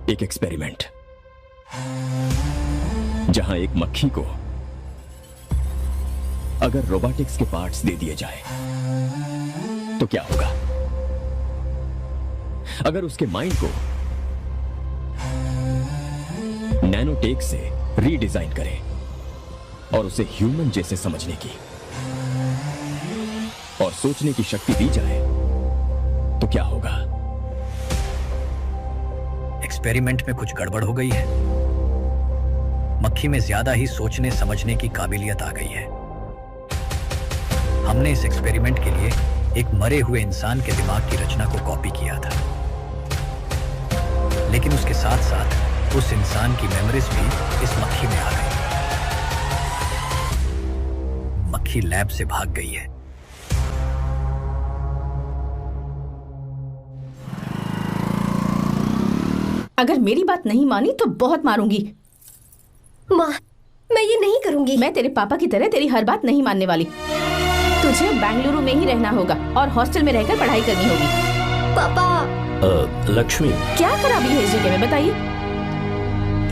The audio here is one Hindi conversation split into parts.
एक एक्सपेरिमेंट, जहां एक मक्खी को अगर रोबोटिक्स के पार्ट्स दे दिए जाए तो क्या होगा? अगर उसके माइंड को नैनोटेक से रीडिजाइन करें और उसे ह्यूमन जैसे समझने की और सोचने की शक्ति दी जाए तो क्या होगा? एक्सपेरिमेंट में कुछ गड़बड़ हो गई है। मक्खी में ज्यादा ही सोचने समझने की काबिलियत आ गई है। हमने इस एक्सपेरिमेंट के लिए एक मरे हुए इंसान के दिमाग की रचना को कॉपी किया था, लेकिन उसके साथ साथ उस इंसान की मेमोरीज भी इस मक्खी में आ गई। मक्खी लैब से भाग गई है। अगर मेरी बात नहीं मानी तो बहुत मारूंगी। माँ, मैं ये नहीं करूंगी। मैं तेरे पापा की तरह तेरी हर बात नहीं मानने वाली। तुझे बेंगलुरु में ही रहना होगा और हॉस्टल में रहकर पढ़ाई करनी होगी। पापा। लक्ष्मी, क्या खराबी है इस जगह में, बताइए?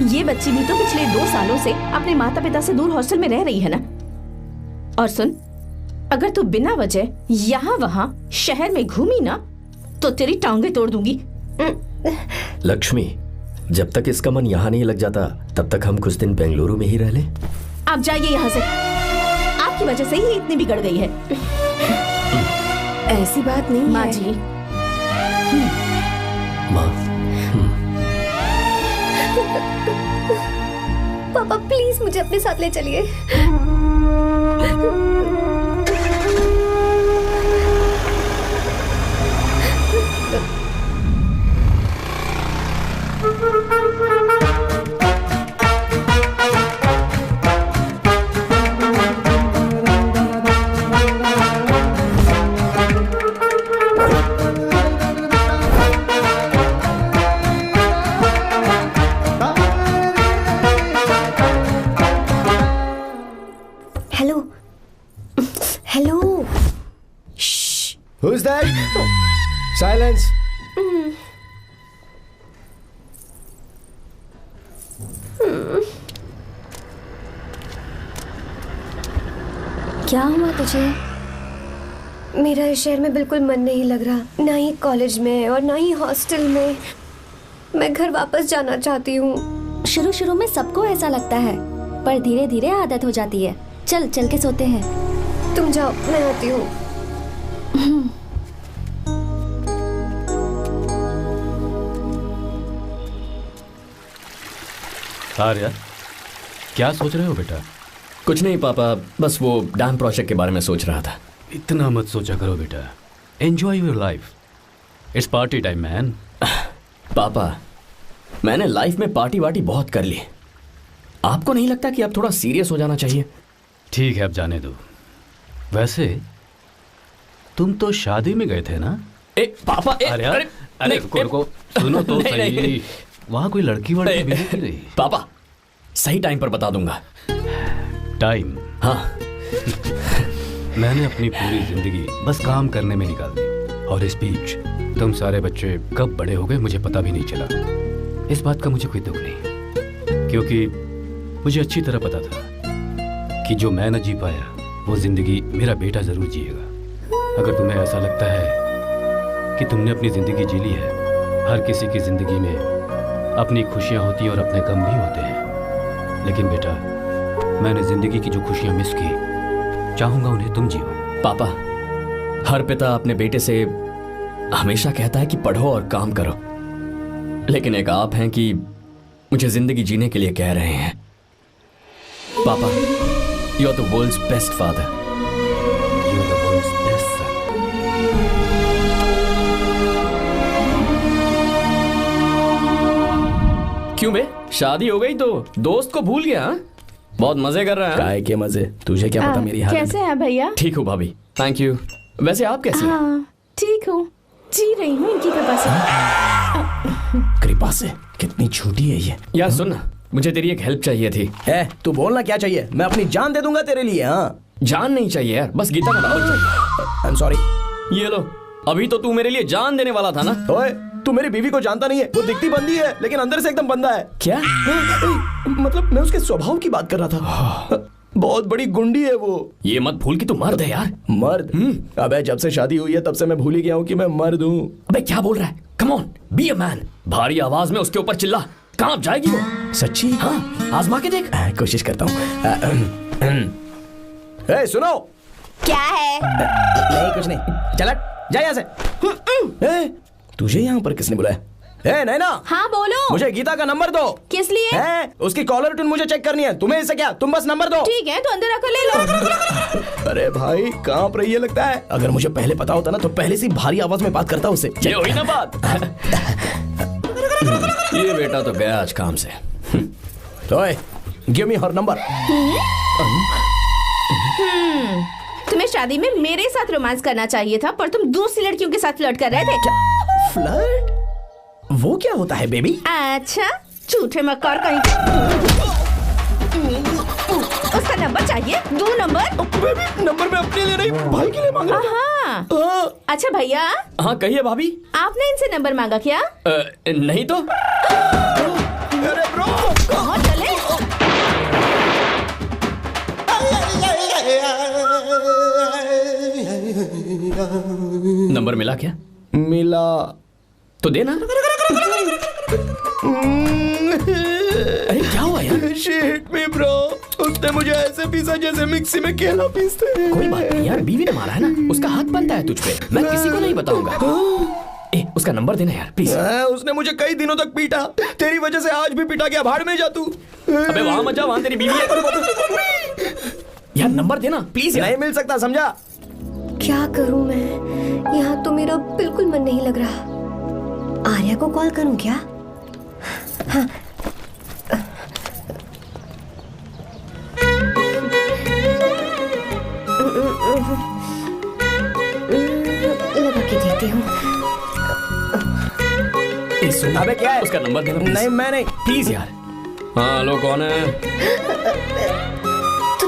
ये बच्ची भी तो पिछले 2 सालों से अपने माता पिता से दूर हॉस्टल में रह रही है ना। और सुन, अगर तू बिना वजह यहाँ वहाँ शहर में घूमी ना तो तेरी टांगे तोड़ दूंगी। लक्ष्मी, जब तक इसका मन यहाँ नहीं लग जाता तब तक हम कुछ दिन बेंगलुरु में ही रह लें। आप जाइए यहाँ से। आपकी वजह से ही इतनी बिगड़ गई है। ऐसी बात नहीं माँ है। जी। माँ, पापा प्लीज मुझे अपने साथ ले चलिए। Hello hello. Who's that? Silence. क्या हुआ तुझे? मेरा इस शहर में बिल्कुल मन नहीं लग रहा, ना ही कॉलेज में और ना ही हॉस्टल में। मैं घर वापस जाना चाहती हूँ। शुरू शुरू में सबको ऐसा लगता है, पर धीरे धीरे आदत हो जाती है। चल चल के सोते हैं। तुम जाओ, मैं आती हूँ। आर्या, क्या सोच रहे हो बेटा? कुछ नहीं पापा, बस वो डैम प्रोजेक्ट के बारे में सोच रहा था। इतना मत सोचा करो बेटा। Enjoy your life. It's party time man. पापा, मैंने लाइफ में पार्टी वार्टी बहुत कर ली। आपको नहीं लगता कि अब थोड़ा सीरियस हो जाना चाहिए? ठीक है, अब जाने दो। वैसे तुम तो शादी में गए थे ना? पापा, अरे रुको, सुनो तो सही। वहां कोई लड़की वड़की मिल नहीं रही? पापा, सही टाइम पर बता दूंगा। टाइम? हाँ। मैंने अपनी पूरी जिंदगी बस काम करने में निकाल दी, और इस बीच तुम सारे बच्चे कब बड़े हो गए मुझे पता भी नहीं चला। इस बात का मुझे कोई दुख नहीं, क्योंकि मुझे अच्छी तरह पता था कि जो मैं न जी पाया वो जिंदगी मेरा बेटा जरूर जिएगा। अगर तुम्हें ऐसा लगता है कि तुमने अपनी जिंदगी जी ली है, हर किसी की जिंदगी में अपनी खुशियां होती हैं और अपने गम भी होते हैं, लेकिन बेटा मैंने जिंदगी की जो खुशियां मिस की, चाहूंगा उन्हें तुम जियो। पापा, हर पिता अपने बेटे से हमेशा कहता है कि पढ़ो और काम करो, लेकिन एक आप हैं कि मुझे जिंदगी जीने के लिए कह रहे हैं। पापा, you are the world's best father. You are the world's best son. क्यों बे, शादी हो गई तो दोस्त को भूल गया? बहुत मजे कर रहा है। काय के मजे, तुझे क्या पता मेरी हालत। कैसे हैं भैया? ठीक हूँ भाभी, थैंक यू। वैसे आप कैसी हैं? हाँ ठीक हूँ, जी रही हूँ इनकी कृपा से। कृपा से? कितनी झूठी है ये। यार सुन ना, मुझे तेरी एक हेल्प चाहिए थी। है, तू बोलना क्या चाहिए? मैं अपनी जान दे दूंगा तेरे लिए। हाँ, जान नहीं चाहिए यार, बस गीता का दावत चाहिए। I am sorry. ये लो, अभी तो तू मेरे लिए जान देने वाला था ना। ओए, तू मेरी बीवी को जानता नहीं है। वो दिखती बंदी है लेकिन अंदर से एकदम बंदा है। क्या? मतलब मैं उसके स्वभाव की बात कर रहा था। बहुत बड़ी गुंडी है वो। ये मत भूल कि तू मर्द है यार। मर्द? अबे जब से शादी हुई है तब से मैं भूल ही गया हूँ कि मैं मर्द हूँ। अबे क्या बोल रहा है? Come on, be a man. भारी आवाज में उसके ऊपर चिल्ला। कहाँ जाएगी वो? सच्ची? हाँ, आजमा के देख। कोशिश करता हूँ। सुनो। क्या है? नहीं कुछ नहीं, चल जा यहाँ से। तुझे यहाँ पर किसने बुलाया? नैना। हाँ बोलो। मुझे गीता का नंबर दो। किस लिए? उसकी कॉलर ट्यून मुझे चेक करनी है। तुम्हें इससे क्या, तुम बस नंबर दो। ठीक है तो अंदर आकर ले लो। अरे भाई कांप रही है लगता है। अगर मुझे पहले पता होता ना तो पहले से भारी आवाज में बात करता उससे। ये हुई ना बात। ये बेटा तो गया आज काम से। गिव मी हर नंबर। तुम्हें शादी में मेरे साथ रोमांस करना चाहिए था, पर तुम दूसरी लड़कियों के साथ फ्लर्ट कर रहे थे। फ्लर्ट? वो क्या होता है बेबी? अच्छा, झूठे मक्कार कहीं। उसका नंबर चाहिए? दो नंबर। बेबी नंबर मैं अपने लिए नहीं भाई के लिए मांग रहा था। अच्छा भैया। हाँ कहिए भाभी। आपने इनसे नंबर मांगा क्या? नहीं तो। अरे ब्रो कहाँ चले? नंबर मिला क्या? मिला तो देना। अरे क्या हुआ यार? शिट मी ब्रो, उसने मुझे ऐसे पीसा जैसे मिक्सी में केला पीसते हैं। कोई बात नहीं यार, बीवी ने मारा है ना, उसका हाथ बनता है तुझ पे। मैं किसी को नहीं बताऊंगा। उसका नंबर देना यार प्लीज। उसने मुझे कई दिनों तक पीटा। तेरी वजह से आज भी पीटा गया। भाड़ में जा तू। अबे वहां मत जा, वहां तेरी बीवी है। यार नंबर देना प्लीज। नहीं मिल सकता, समझा? क्या करूं मैं? यहाँ तो मेरा बिल्कुल मन नहीं लग रहा। आर्या को कॉल करूं क्या? हाँ। लगा के देती हूँ। अबे क्या है? उसका नंबर देना। नहीं मैं नहीं। प्लीज यार। हाँ हेलो, कौन है? तो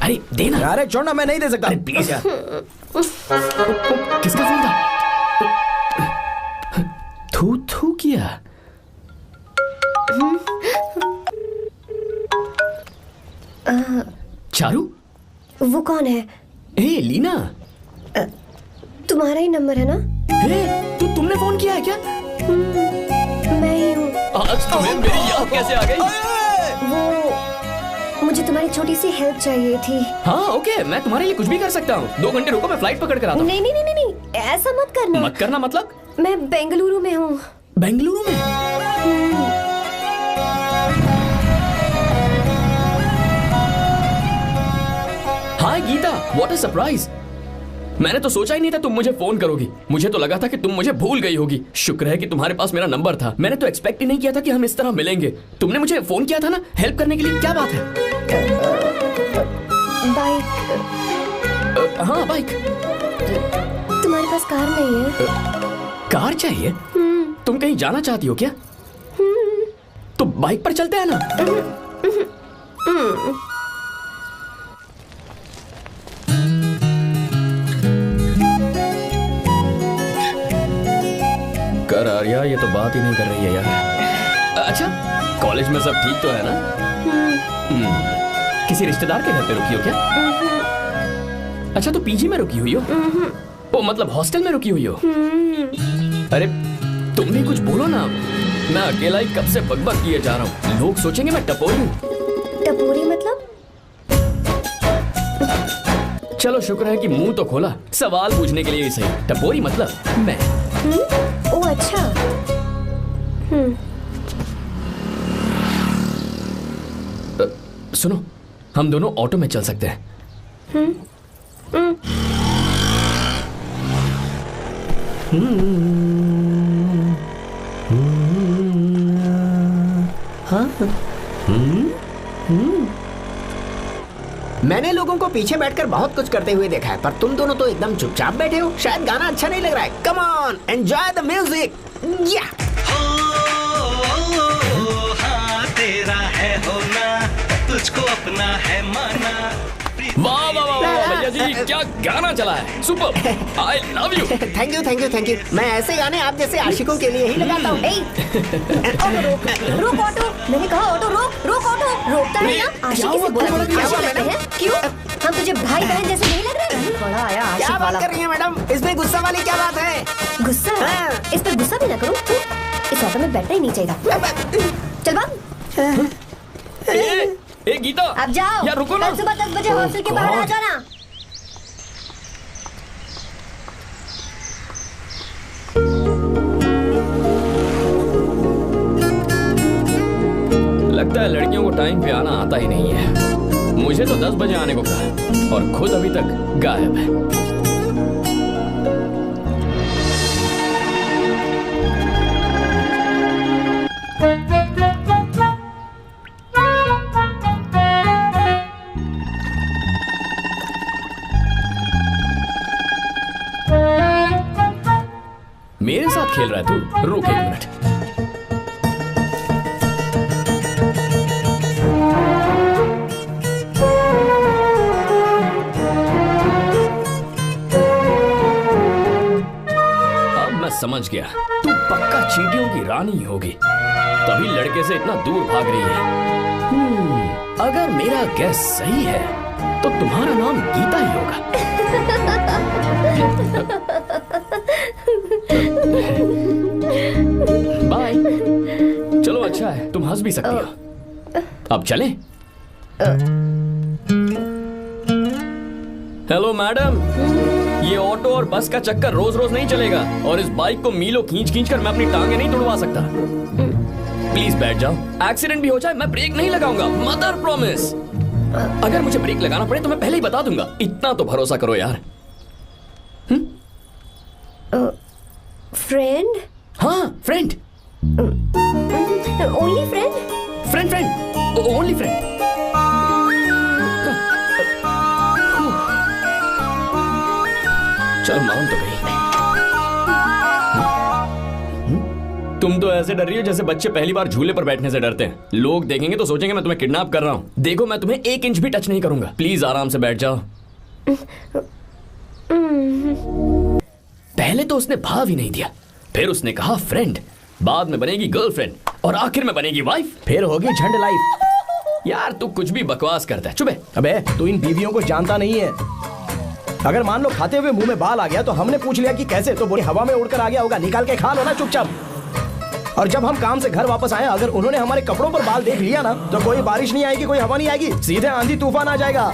अरे देना। अरे छोड़ना, मैं नहीं दे सकता। प्लीज यार। किसका फोन था? थू थू किया। चारू? वो कौन है? लीना। तुम्हारा ही नंबर है ना? तुमने फोन किया है क्या? मैं ही हूँ। आज तुम्हें मेरी याद कैसे आ गई? वो मुझे तुम्हारी छोटी सी हेल्प चाहिए थी। हाँ ओके, मैं तुम्हारे लिए कुछ भी कर सकता हूँ। 2 घंटे रुको, मैं फ्लाइट पकड़ कर आता हूँ। नहीं नहीं नहीं नहीं, ऐसा मत करना। मत करना मतलब? मैं बेंगलुरु में हूँ। बेंगलुरु में? हाय गीता, व्हाट अ सरप्राइज। मैंने तो सोचा ही नहीं था तुम मुझे फोन करोगी। मुझे तो लगा था कि तुम मुझे भूल गई होगी। शुक्र है कि तुम्हारे पास मेरा नंबर था। मैंने तो एक्सपेक्ट ही नहीं किया था कि हम इस तरह मिलेंगे। तुमने मुझे फोन किया था ना हेल्प करने के लिए, क्या बात है? बाइक। हाँ बाइक। तुम्हारे पास कार नहीं है? कार चाहिए? तुम कहीं जाना चाहती हो क्या? तो बाइक पर चलते हैं ना। कर आर्या, ये तो बात ही नहीं कर रही है यार। अच्छा कॉलेज में सब ठीक तो है ना? किसी रिश्तेदार के घर पे रुकी हो क्या? अच्छा तो पीजी में रुकी हुई हो? ओ मतलब हॉस्टल में रुकी हुई हो? अरे तुम भी कुछ बोलो ना। मैं अकेला ही कब से बकबक किए जा रहा हूँ। लोग सोचेंगे मैं टपोरी हूँ। टपोरी मतलब? चलो शुक्र है कि मुंह तो खोला। सवाल पूछने के लिए ही सही। टपोरी मतलब मैं। ओ अच्छा। सुनो, हम दोनों ऑटो में चल सकते हैं। मैंने लोगों को पीछे बैठकर बहुत कुछ करते हुए देखा है, पर तुम दोनों तो एकदम चुपचाप बैठे हो। शायद गाना अच्छा नहीं लग रहा है। Come on, enjoy the music. या हाँ तेरा है होना, तुझको अपना है माना, वाह वाह वाह वाह भैया जी, क्या गाना चला है, super, I love you. Thank you thank you thank you. मैं ऐसे गाने आप जैसे आशिकों के लिए ही लगाता हूँ। ऑटो रोक, रुक ऑटो, मैंने कहा ऑटो रोक, रुक ऑटो, रोकता है ना। आशिकी से बोला आशिक लगते हैं, क्यों? हम तुझे भाई बहन जैसे नहीं लग रहे? बड़ा आया क्या आशिक बात वाला। कर रही है मैडम, इसमें गुस्सा वाली क्या बात है? गुस्सा? इस पर गुस्सा भी ना करूँ। इस ऑटो में बैठना ही नहीं चाहिए। चल भाग। ए गीता, अब जाओ, यार रुको ना। कल सुबह 10 बजे हॉस्टल के बाहर आ जाना। लगता है लड़कियों को टाइम पे आना आता ही नहीं है। मुझे तो 10 बजे आने को कहा और खुद अभी तक गायब है। मेरे साथ खेल रहा है तू? रुक एक मिनट। अब मैं समझ गया, तू पक्का चींटियों की रानी होगी, तभी लड़के से इतना दूर भाग रही है। अगर मेरा गैस सही है तो तुम्हारा नाम गीता ही होगा। बाय। चलो अच्छा है, तुम हंस भी सकती हो। अब चलें? हेलो मैडम, ये ऑटो और बस का चक्कर रोज रोज नहीं चलेगा और इस बाइक को मीलों खींच खींच कर मैं अपनी टांगे नहीं तुड़वा सकता। प्लीज बैठ जाओ, एक्सीडेंट भी हो जाए मैं ब्रेक नहीं लगाऊंगा, मदर प्रॉमिस। अगर मुझे ब्रेक लगाना पड़े तो मैं पहले ही बता दूंगा, इतना तो भरोसा करो यार। फ्रेंड? हाँ friend. Only friend? Friend friend, only friend. चलो मान तो गई। तुम तो ऐसे डर रही हो जैसे बच्चे पहली बार झूले पर बैठने से डरते हैं। लोग देखेंगे तो सोचेंगे मैं तुम्हें किडनैप कर रहा हूँ। देखो मैं तुम्हें 1 इंच भी टच नहीं करूंगा, प्लीज आराम से बैठ जाओ। पहले तो उसने भाव ही नहीं दिया, फिर उसने कहा फ्रेंड, बाद में बनेगी गर्लफ्रेंड और आखिर में बनेगी वाइफ, फिर होगी झंड लाइफ। यार तू कुछ भी बकवास करता है, चुप है। अबे तू इन बीवियों को जानता नहीं है। अगर मान लो खाते हुए मुंह में बाल आ गया तो हमने पूछ लिया कि कैसे, तो बोले हवा में उड़कर आ गया होगा, निकाल के खा लो ना चुपचाप। और जब हम काम से घर वापस आए, अगर उन्होंने हमारे कपड़ों पर बाल देख लिया ना, तो कोई बारिश नहीं आएगी, कोई हवा नहीं आएगी, सीधे आंधी तूफान आ जाएगा।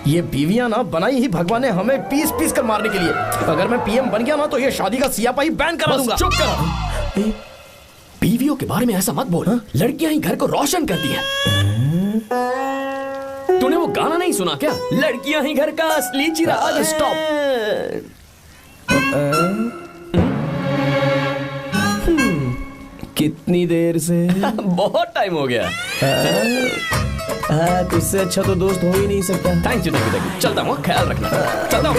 ये बीवियां ना बनाई ही भगवान ने हमें पीस पीस कर मारने के लिए। अगर मैं पीएम बन गया ना तो ये शादी का सियापाही बैन करा दूंगा। चुप करो। बीवियों के बारे में ऐसा मत बोल, लड़कियां ही घर को रोशन करती हैं। तूने वो गाना नहीं सुना क्या, लड़कियां ही घर का असली चिराग। स्टॉप। कितनी देर से? बहुत टाइम हो गया। तुझसे अच्छा तो दोस्त हो ही नहीं सकता। Thank you thank you. चलता हूँ, ख्याल रखना। चलता हूँ।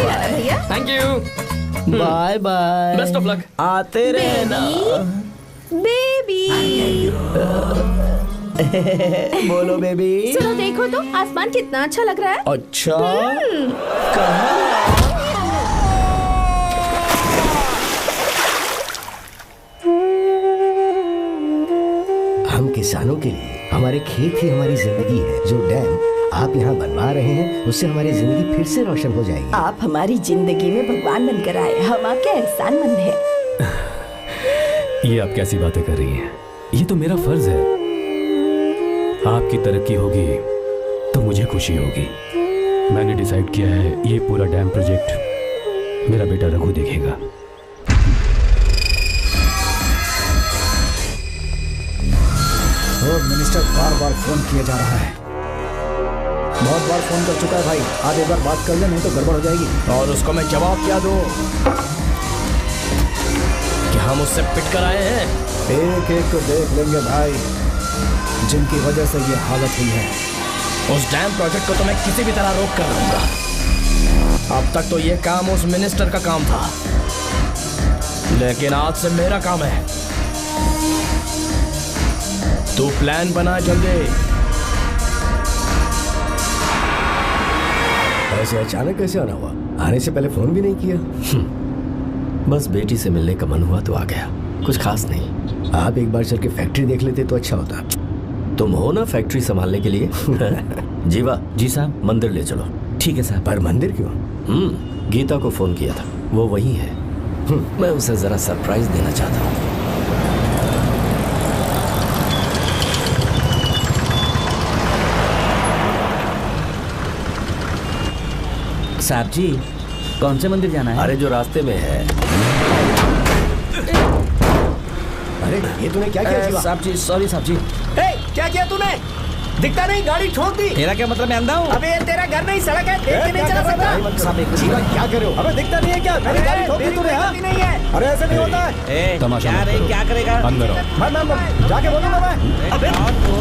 Thank you. Bye bye. Best of luck. आते रहना। बेबी। बोलो बेबी। सुनो देखो तो आसमान कितना अच्छा लग रहा है। अच्छा कहाँ? हम किसानों के लिए हमारे खेत ही हमारी जिंदगी है। जो डैम आप यहाँ बनवा रहे हैं उससे हमारी जिंदगी फिर से रोशन हो जाएगी। आप हमारी जिंदगी में भगवान बनकर आए, हम आपके एहसानमंद हैं। ये आप कैसी बातें कर रही हैं? ये तो मेरा फर्ज है। आपकी तरक्की होगी तो मुझे खुशी होगी। मैंने डिसाइड किया है ये पूरा डैम प्रोजेक्ट मेरा बेटा रघु देखेगा। मिनिस्टर बार बार फोन किया जा रहा है। बहुत बार फोन कर चुका है भाई, आज एक बार बात कर ले, नहीं तो गड़बड़ हो जाएगी। और उसको मैं जवाब क्या दूं? क्या हम उससे पिट कर आए हैं? एक एक को देख लेंगे भाई, जिनकी वजह से ये हालत हुई है। उस डैम प्रोजेक्ट को तो मैं किसी भी तरह रोक कर रहूंगा। अब तक तो ये काम उस मिनिस्टर का काम था, लेकिन आज से मेरा काम है। तू प्लान बना जल्दी। ऐसे अचानक कैसे आना हुआ? आने से पहले फोन भी नहीं किया? बस बेटी से मिलने का मन हुआ तो आ गया, कुछ खास नहीं। आप एक बार चल के फैक्ट्री देख लेते तो अच्छा होता। तुम हो ना फैक्ट्री संभालने के लिए। जीवा। जी साहब। मंदिर ले चलो। ठीक है साहब। पर मंदिर क्यों? गीता को फोन किया था, वो वही है। मैं उसे जरा सरप्राइज देना चाहता हूँ। साहब जी, कौन से मंदिर जाना है? अरे जो रास्ते में है। अरे ये तूने क्या किया जीवा? साहब जी, सॉरी साहब जी। क्या किया तूने? दिखता नहीं, गाड़ी ठोक दी। तेरा क्या मतलब, मैं अंधा हूँ? अबे ये तेरा घर नहीं, सड़क है, देख के नहीं चला सकता। जीवा क्या कर रहे हो? अबे दिखता नहीं है क्या? मेरी गाड़ी ठोक दी तूने? हाँ नहीं है। अरे ऐसे नहीं होता है। तमाशा क्या मत रे, करो। क्या करेगा? अंदर आओ। मैं जाके बोलूंगा मैं। अबे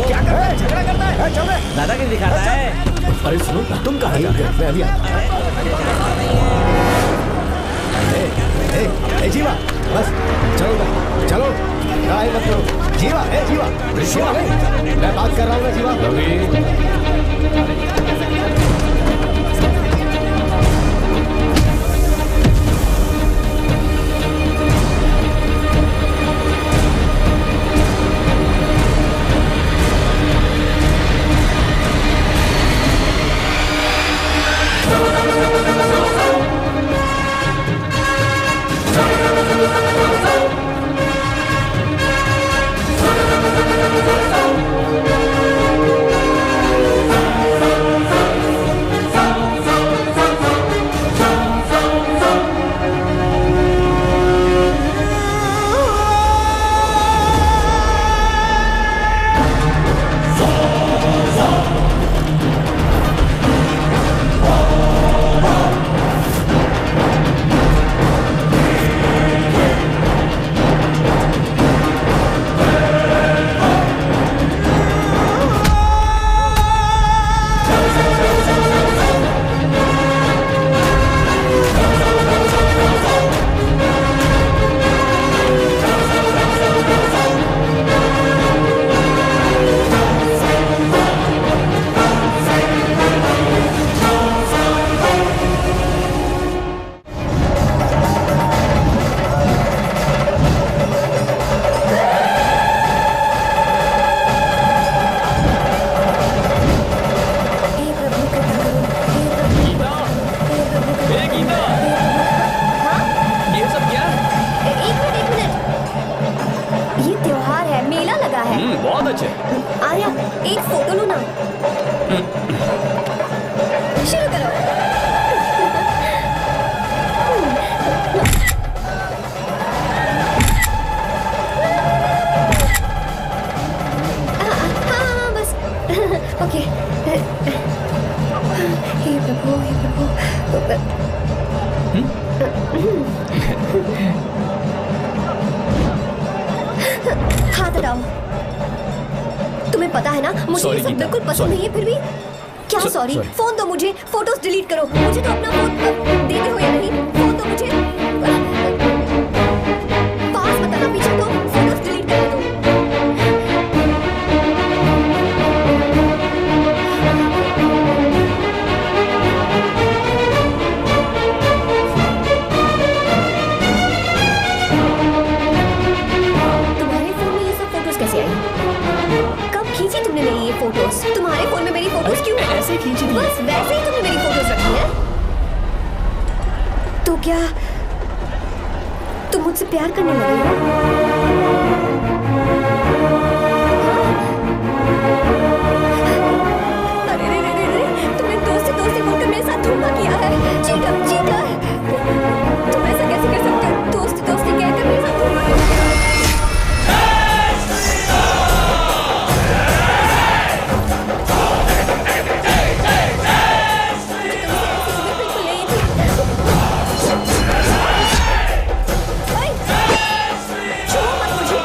क्या कर रहा है? झगड़ा करता है। चल रहे दादागिरी दिखाता है। अरे सुनो, तुम कहाँ जा रहे हो? मैं अभी जीवा बस चलो ना, चलो लड़ाई मत करो। जीवा जीवा जीवा मैं बात कर रहा हूँ ना जीवा। बहुत अच्छे। आर्या, एक फोटो लो ना। शुरू करो। हाँ बस ओके। हे प्रभु, हे प्रभु। हाथ हटाओ। तुम्हें पता है ना, मुझे ये सब बिल्कुल पसंद नहीं है, फिर भी क्या सॉरी? फोन दो मुझे, फोटोज डिलीट करो। मुझे तो अपना फोन देते हो या नहीं? फोन दो मुझे। पास बताना, पीछे तो फोटोज डिलीट कर दो। तुम्हारे फोन में ये सब फोटोज कैसे आई? कब खींची तुमने मेरी ये फोटोज? तुम्हारे फोन में मेरी फोटोज क्यों ऐसे खींची थी? बस वैसे ही तुमने मेरी फोटोज रखी है। तो क्या तुम मुझसे प्यार करने लगे हो? अरे रे रे रे रे, तुमने दोस्ती दोस्ती बोलकर मेरे साथ धोखा किया है। Cheater, cheater. तुम ऐसा कैसे कर सकते हो? दोस्ती दोस्ती कहकर मेरे साथ धोखा किया। छुओ मत मुझे।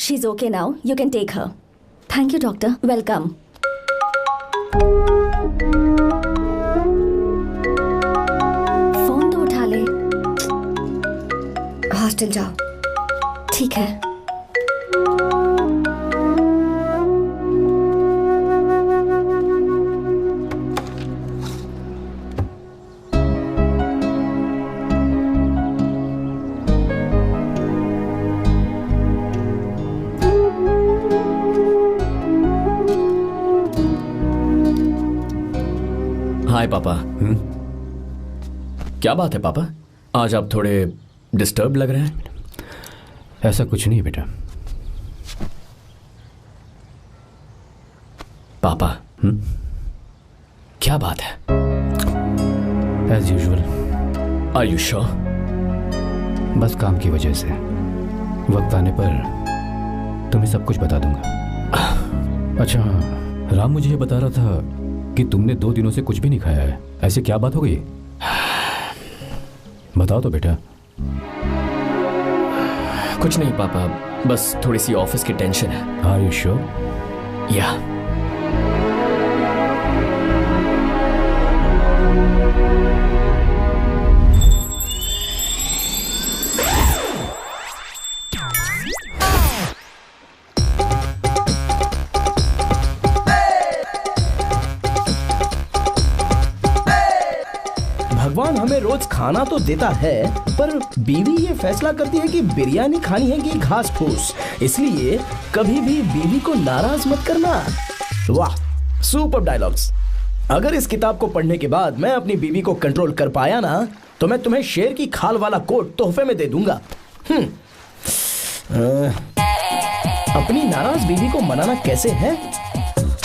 She is okay now, you can take her. Thank you doctor, welcome. Phone तो उठा ले। हॉस्टल जाओ। ठीक है। हाय पापा। क्या बात है पापा, आज आप थोड़े डिस्टर्ब लग रहे हैं। ऐसा कुछ नहीं है बेटा। पापा क्या बात है? As usual. Are you sure? बस काम की वजह से। वक्त आने पर तुम्हें सब कुछ बता दूंगा। अच्छा हाँ, राम मुझे ये बता रहा था कि तुमने 2 दिनों से कुछ भी नहीं खाया है। ऐसे क्या बात हो गई? बताओ तो बेटा। कुछ नहीं पापा, बस थोड़ी सी ऑफिस की टेंशन है। Are you sure? या। भगवान हमें रोज खाना तो देता है, पर बीवी ये फैसला करती है कि बिरयानी खानी है कि घास फूस। इसलिए कभी भी बीवी को नाराज मत करना। वाह, सुपर डायलॉग्स। अगर इस किताब को पढ़ने के बाद मैं अपनी बीवी को कंट्रोल कर पाया ना, तो मैं तुम्हें शेर की खाल वाला कोट तोहफे में दे दूंगा। अपनी नाराज बीवी को मनाना कैसे है?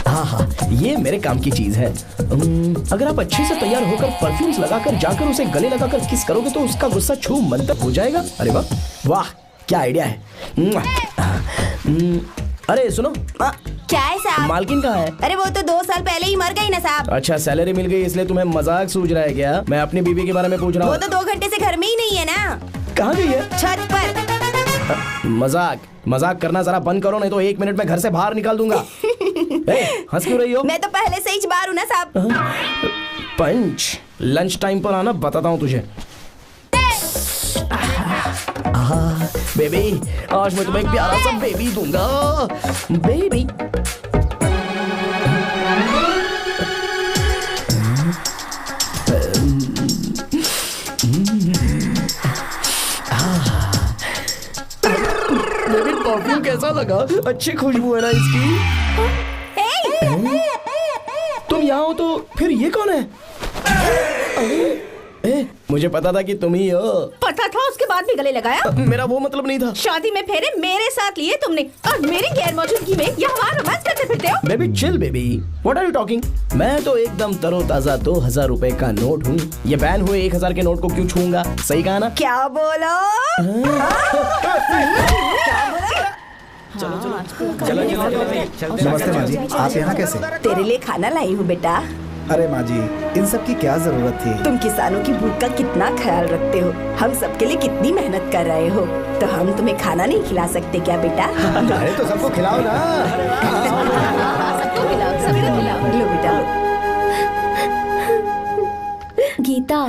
हाँ, ये मेरे काम की चीज है। अगर आप अच्छे से तैयार होकर परफ्यूम्स लगाकर जाकर उसे गले लगाकर किस करोगे तो उसका गुस्सा छू मंतर हो जाएगा। अरे वाह वाह, क्या आइडिया है। अरे सुनो। क्या है साहब? मालकिन कहाँ है? अरे वो तो 2 साल पहले ही मर गई ना साहब। अच्छा, सैलरी मिल गई इसलिए तुम्हें मजाक सूझ रहा है क्या? मैं अपनी बीवी के बारे में पूछ रहा हूँ। वो तो 2 घंटे से घर में ही नहीं है ना। कहाँ गई है? छत पर। मजाक करना जरा बंद करो, नहीं तो 1 मिनट में घर से बाहर निकाल दूंगा। हंस क्यों रही हो? मैं तो पहले से ही बाहर हूँ ना साहब। पंच, लंच टाइम पर आना, बताता हूँ तुझे। बेबी, आज मैं तुम्हें एक प्यारा सा बेबी दूंगा। बेबी। बेबी, परफ्यूम कैसा लगा? अच्छी खुशबू है ना इसकी। तुम यहाँ हो तो फिर ये कौन है? मुझे पता था कि तुम ही हो। पता था, उसके बाद भी गले लगाया? मेरा वो मतलब नहीं था। शादी में फेरे मेरे साथ लिए तुमने और मेरी गैर मौजूदगी में यहाँ रोमांस करते फिरते हो। Baby chill baby, what are you talking? मैं तो एकदम तरोताजा 2000 रुपए का नोट हूँ। ये बैन हुए 1000 के नोट को क्यों छूंगा? सही कहा ना? क्या बोलो? नमस्ते माँ जी, आप यहाँ कैसे? तेरे लिए खाना लाई हूँ बेटा। अरे माँ जी, इन सब की क्या जरूरत थी? तुम किसानों की भूख का कितना ख्याल रखते हो, हम सबके लिए कितनी मेहनत कर रहे हो, तो हम तुम्हें खाना नहीं खिला सकते क्या बेटा? अरे तो सबको खिलाओ ना। सबको खिलाओ। लो बेटा। गीता,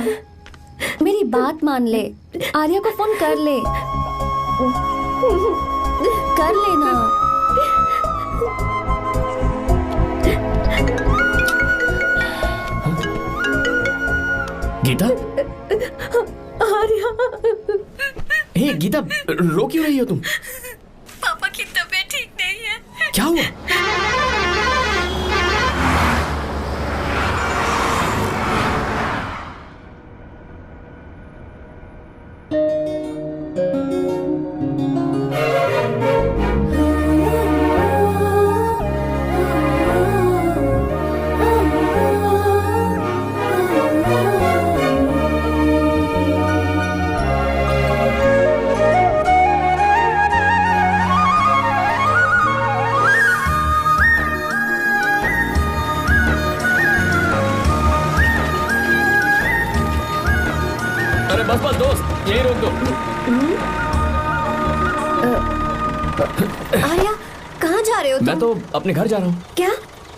मेरी बात मान ले, आर्या को फोन कर ले। कर लेना। गीता? आर्या। हे गीता, रो क्यों रही हो तुम? पापा की तबीयत ठीक नहीं है। क्या हुआ? आर्या, कहाँ जा रहे हो तुम? मैं तो अपने घर जा रहा हूँ। क्या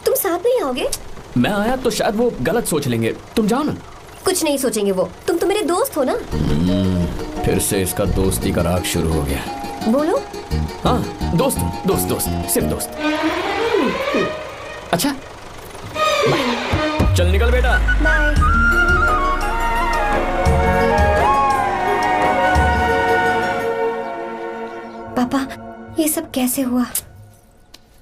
तुम साथ नहीं आओगे? मैं आया तो शायद वो गलत सोच लेंगे, तुम जाओ ना। कुछ नहीं सोचेंगे वो, तुम तो मेरे दोस्त हो ना। फिर से इसका दोस्ती का राग शुरू हो गया। बोलो। हाँ, दोस्त दोस्त दोस्त, सिर्फ दोस्त। अच्छा बाय, चल निकल बेटा। बाय। पापा, ये सब कैसे हुआ?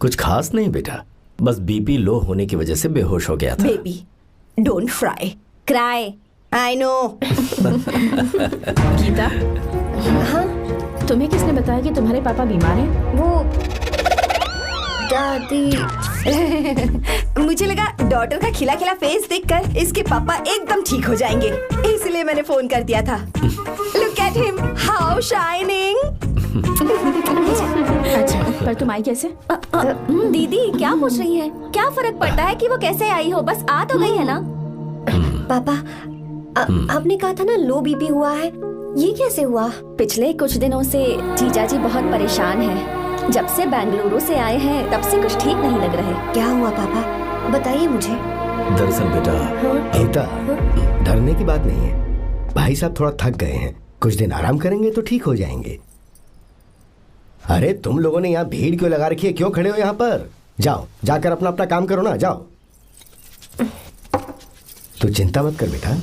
कुछ खास नहीं बेटा, बस बीपी लो होने की वजह से बेहोश हो गया था। Baby, don't fry, cry, I know. Geeta, हाँ? तुम्हें किसने बताया कि तुम्हारे पापा बीमार हैं? वो दादी। मुझे लगा डॉटर का खिला खिला फेस देखकर इसके पापा एकदम ठीक हो जाएंगे, इसलिए मैंने फोन कर दिया था। Look at him, how shining. अच्छा, पर तुम आई कैसे? दीदी क्या पूछ रही है? क्या फर्क पड़ता है कि वो कैसे आई हो, बस आ तो गई है ना। पापा, आपने कहा था ना लो बीपी हुआ है, ये कैसे हुआ? पिछले कुछ दिनों से जीजा जी बहुत परेशान हैं। जब से बेंगलुरु से आए हैं तब से कुछ ठीक नहीं लग रहे। क्या हुआ पापा, बताइए मुझे। दरअसल बेटा, गीता, डरने की बात नहीं है। भाई साहब थोड़ा थक गए हैं, कुछ दिन आराम करेंगे तो ठीक हो जाएंगे। अरे तुम लोगों ने यहाँ भीड़ क्यों लगा रखी है? क्यों खड़े हो यहाँ पर? जाओ, जाकर अपना अपना काम करो ना, जाओ। तू चिंता मत कर बेटा।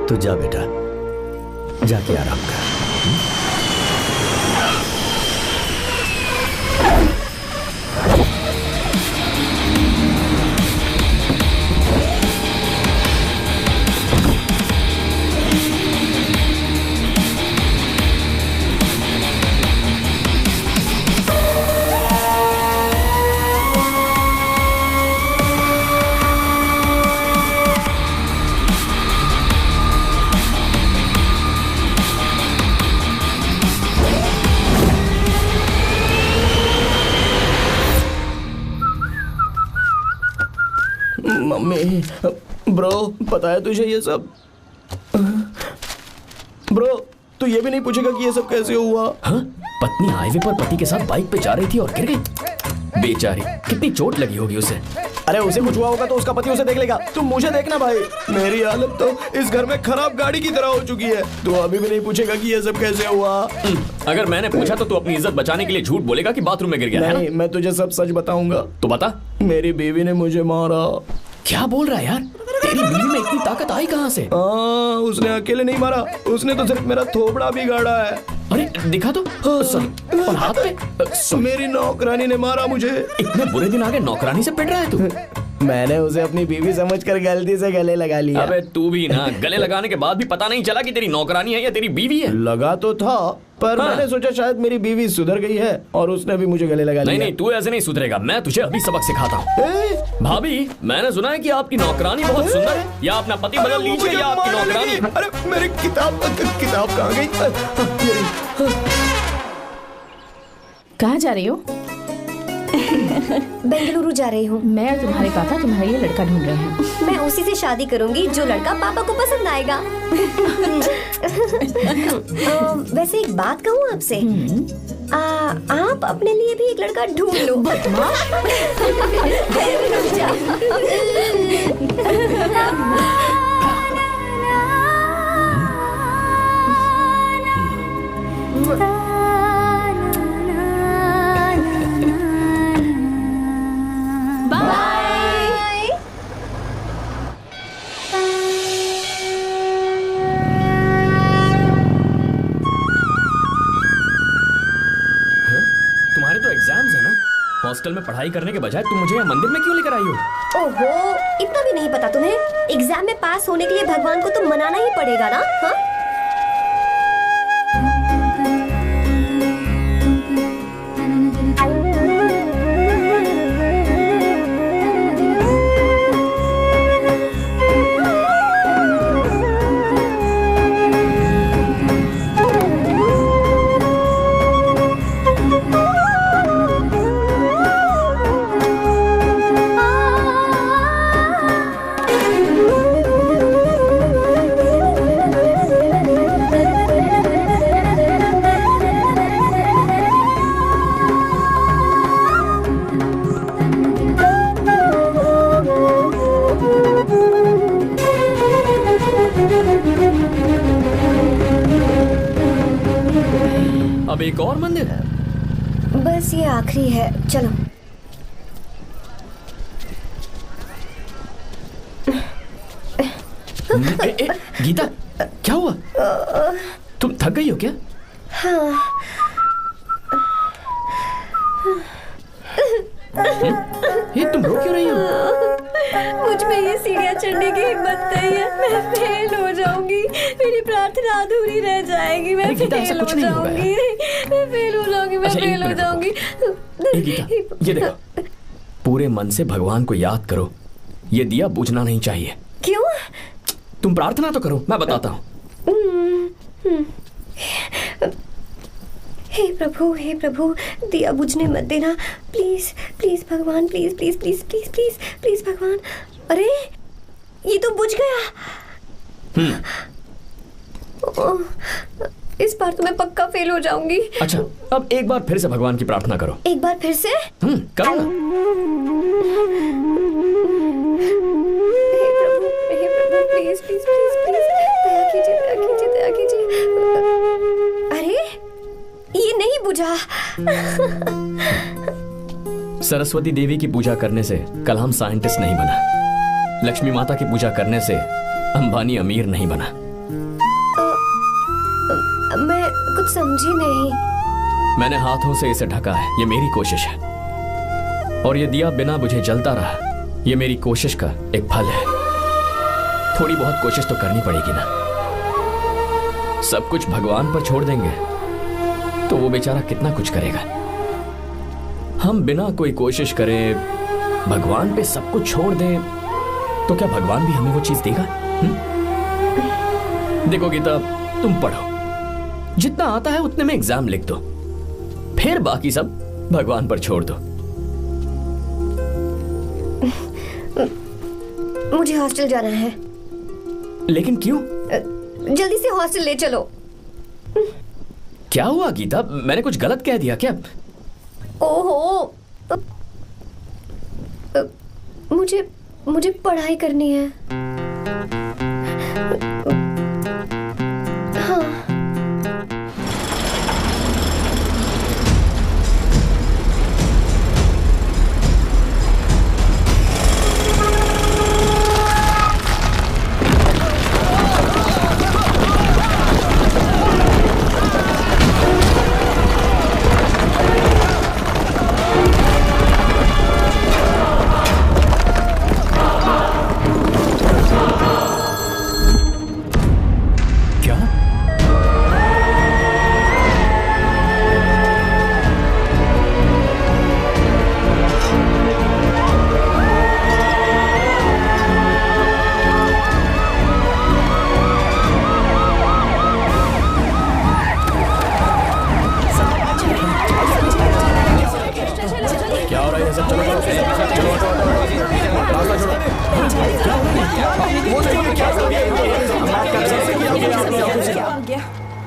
तू जा बेटा, जाके आराम कर। मम्मी, ब्रो, पता है तुझे ये सब? ब्रो, तू ये भी नहीं पूछेगा कि ये सब कैसे हुआ? हाँ? पत्नी हाईवे पर पति के साथ बाइक पे जा रही थी और गिर गई। बेचारी, कितनी चोट लगी होगी उसे। अरे उसे कुछ हुआ होगा तो उसका पति उसे देख लेगा, तुम मुझे देखना भाई। मेरी हालत तो इस घर में खराब गाड़ी की तरह हो चुकी है। तू अभी भी नहीं पूछेगा कि ये सब कैसे हुआ? अगर मैंने पूछा तो तू अपनी इज्जत बचाने के लिए झूठ बोलेगा कि बाथरूम में गिर गया। नहीं, मैं तुझे सब सच बताऊंगा। तो बता। मेरी बीवी ने मुझे मारा। क्या बोल रहा है यार? तेरी बीवी में इतनी ताकत आई कहाँ से? उसने अकेले नहीं मारा, उसने तो सिर्फ मेरा थोबड़ा बिगाड़ा है। अरे दिखा तो। सॉरी, और हाथ पे? मेरी नौकरानी ने मारा मुझे। इतने बुरे दिन आ गए, नौकरानी से पिट रहा है तू? मैंने उसे अपनी बीवी समझकर गलती से गले लगा लिया। अबे तू भी ना, गले लगाने के बाद भी पता नहीं चला कि तेरी नौकरानी है या तेरी बीवी है? लगा तो था, पर मैंने सोचा शायद मेरी बीवी सुधर गई है और उसने भी मुझे गले लगा लिया। नहीं, तू ऐसे नहीं सुधरेगा, मैं तुझे अभी सबक सिखाता हूँ। भाभी, मैंने सुना है कि आपकी नौकरानी बहुत सुंदर है, या अपना पति बदल लीजिए या आपकी नौकरानी। अरे मेरी किताब कहाँ गई? कहाँ जा रही हो? बेंगलुरु जा रही हूँ। मैं और तुम्हारे पापा तुम्हारे लिए लड़का ढूंढ रहे हैं। मैं उसी से शादी करूंगी जो लड़का पापा को पसंद आएगा। वैसे एक बात कहूँ आपसे, आप अपने लिए भी एक लड़का ढूंढ लो। बदमाश। हॉस्टल में पढ़ाई करने के बजाय तुम मुझे यहाँ मंदिर में क्यों लेकर आई हो? ओहो, इतना भी नहीं पता तुम्हें? एग्जाम में पास होने के लिए भगवान को तो मनाना ही पड़ेगा ना? हाँ? अब एक और मंदिर है? बस ये आखिरी है, चलो। गीता, क्या हुआ? तुम थक गई हो क्या? हाँ। ये तुम रो क्यों रही हो? मुझ में ये सीढ़ियाँ चढ़ने की हिम्मत नहीं है। मैं फेल हो जाऊंगी, मेरी प्रार्थना अधूरी रह जाएगी। मैं फेल हो जाऊंगी, मैं फेल हो जाऊंगी, मैं फेल हो जाऊंगी। गीता, ये देखो, पूरे मन से भगवान को याद करो। ये दिया बुझना नहीं चाहिए। क्यों? तुम प्रार्थना तो करो, मैं बताता हूँ। हे प्रभु, दिया बुझने मत देना, प्लीज प्लीज भगवान, please please please please please please भगवान। अरे ये तो बुझ गया। इस बार तो मैं पक्का फेल हो जाऊंगी। अच्छा, अब एक बार फिर से भगवान की प्रार्थना करो। एक बार फिर से? करो ना। हे प्रभु, प्लीज प्लीज प्लीज प्लीज, दया कीजिए, दया कीजिए, दया कीजिए। अरे ये नहीं बुझा। सरस्वती देवी की पूजा करने से कलाम साइंटिस्ट नहीं बना। लक्ष्मी माता की पूजा करने से अंबानी अमीर नहीं बना। मैं कुछ समझी नहीं। मैंने हाथों से इसे ढका है, ये मेरी कोशिश है। और ये दिया बिना बुझे जलता रहा, ये मेरी कोशिश का एक फल है। थोड़ी बहुत कोशिश तो करनी पड़ेगी ना। सब कुछ भगवान पर छोड़ देंगे तो वो बेचारा कितना कुछ करेगा। हम बिना कोई कोशिश करें भगवान पे सब कुछ छोड़ दें तो क्या भगवान भी हमें वो चीज देगा? देखो गीता, तुम पढ़ो, जितना आता है उतने में एग्जाम लिख दो, फिर बाकी सब भगवान पर छोड़ दो। मुझे हॉस्टल जाना है। लेकिन क्यों? जल्दी से हॉस्टल ले चलो। क्या हुआ गीता, मैंने कुछ गलत कह दिया क्या? ओहो, मुझे पढ़ाई करनी है। हाँ।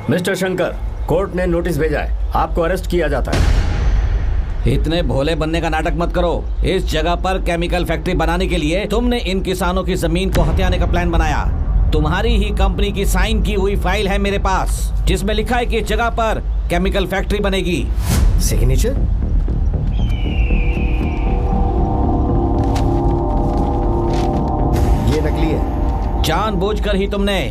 मिस्टर शंकर, कोर्ट ने नोटिस भेजा है, आपको अरेस्ट किया जाता है। इतने भोले बनने का नाटक मत करो। इस जगह पर केमिकल फैक्ट्री बनाने के लिए तुमने इन किसानों की जमीन को हथियाने का प्लान बनाया। तुम्हारी ही कंपनी की साइन की हुई फाइल है मेरे पास, जिसमें लिखा है कि इस जगह पर केमिकल फैक्ट्री बनेगी। सिग्नेचर? ये नकली है। जानबूझकर ही तुमने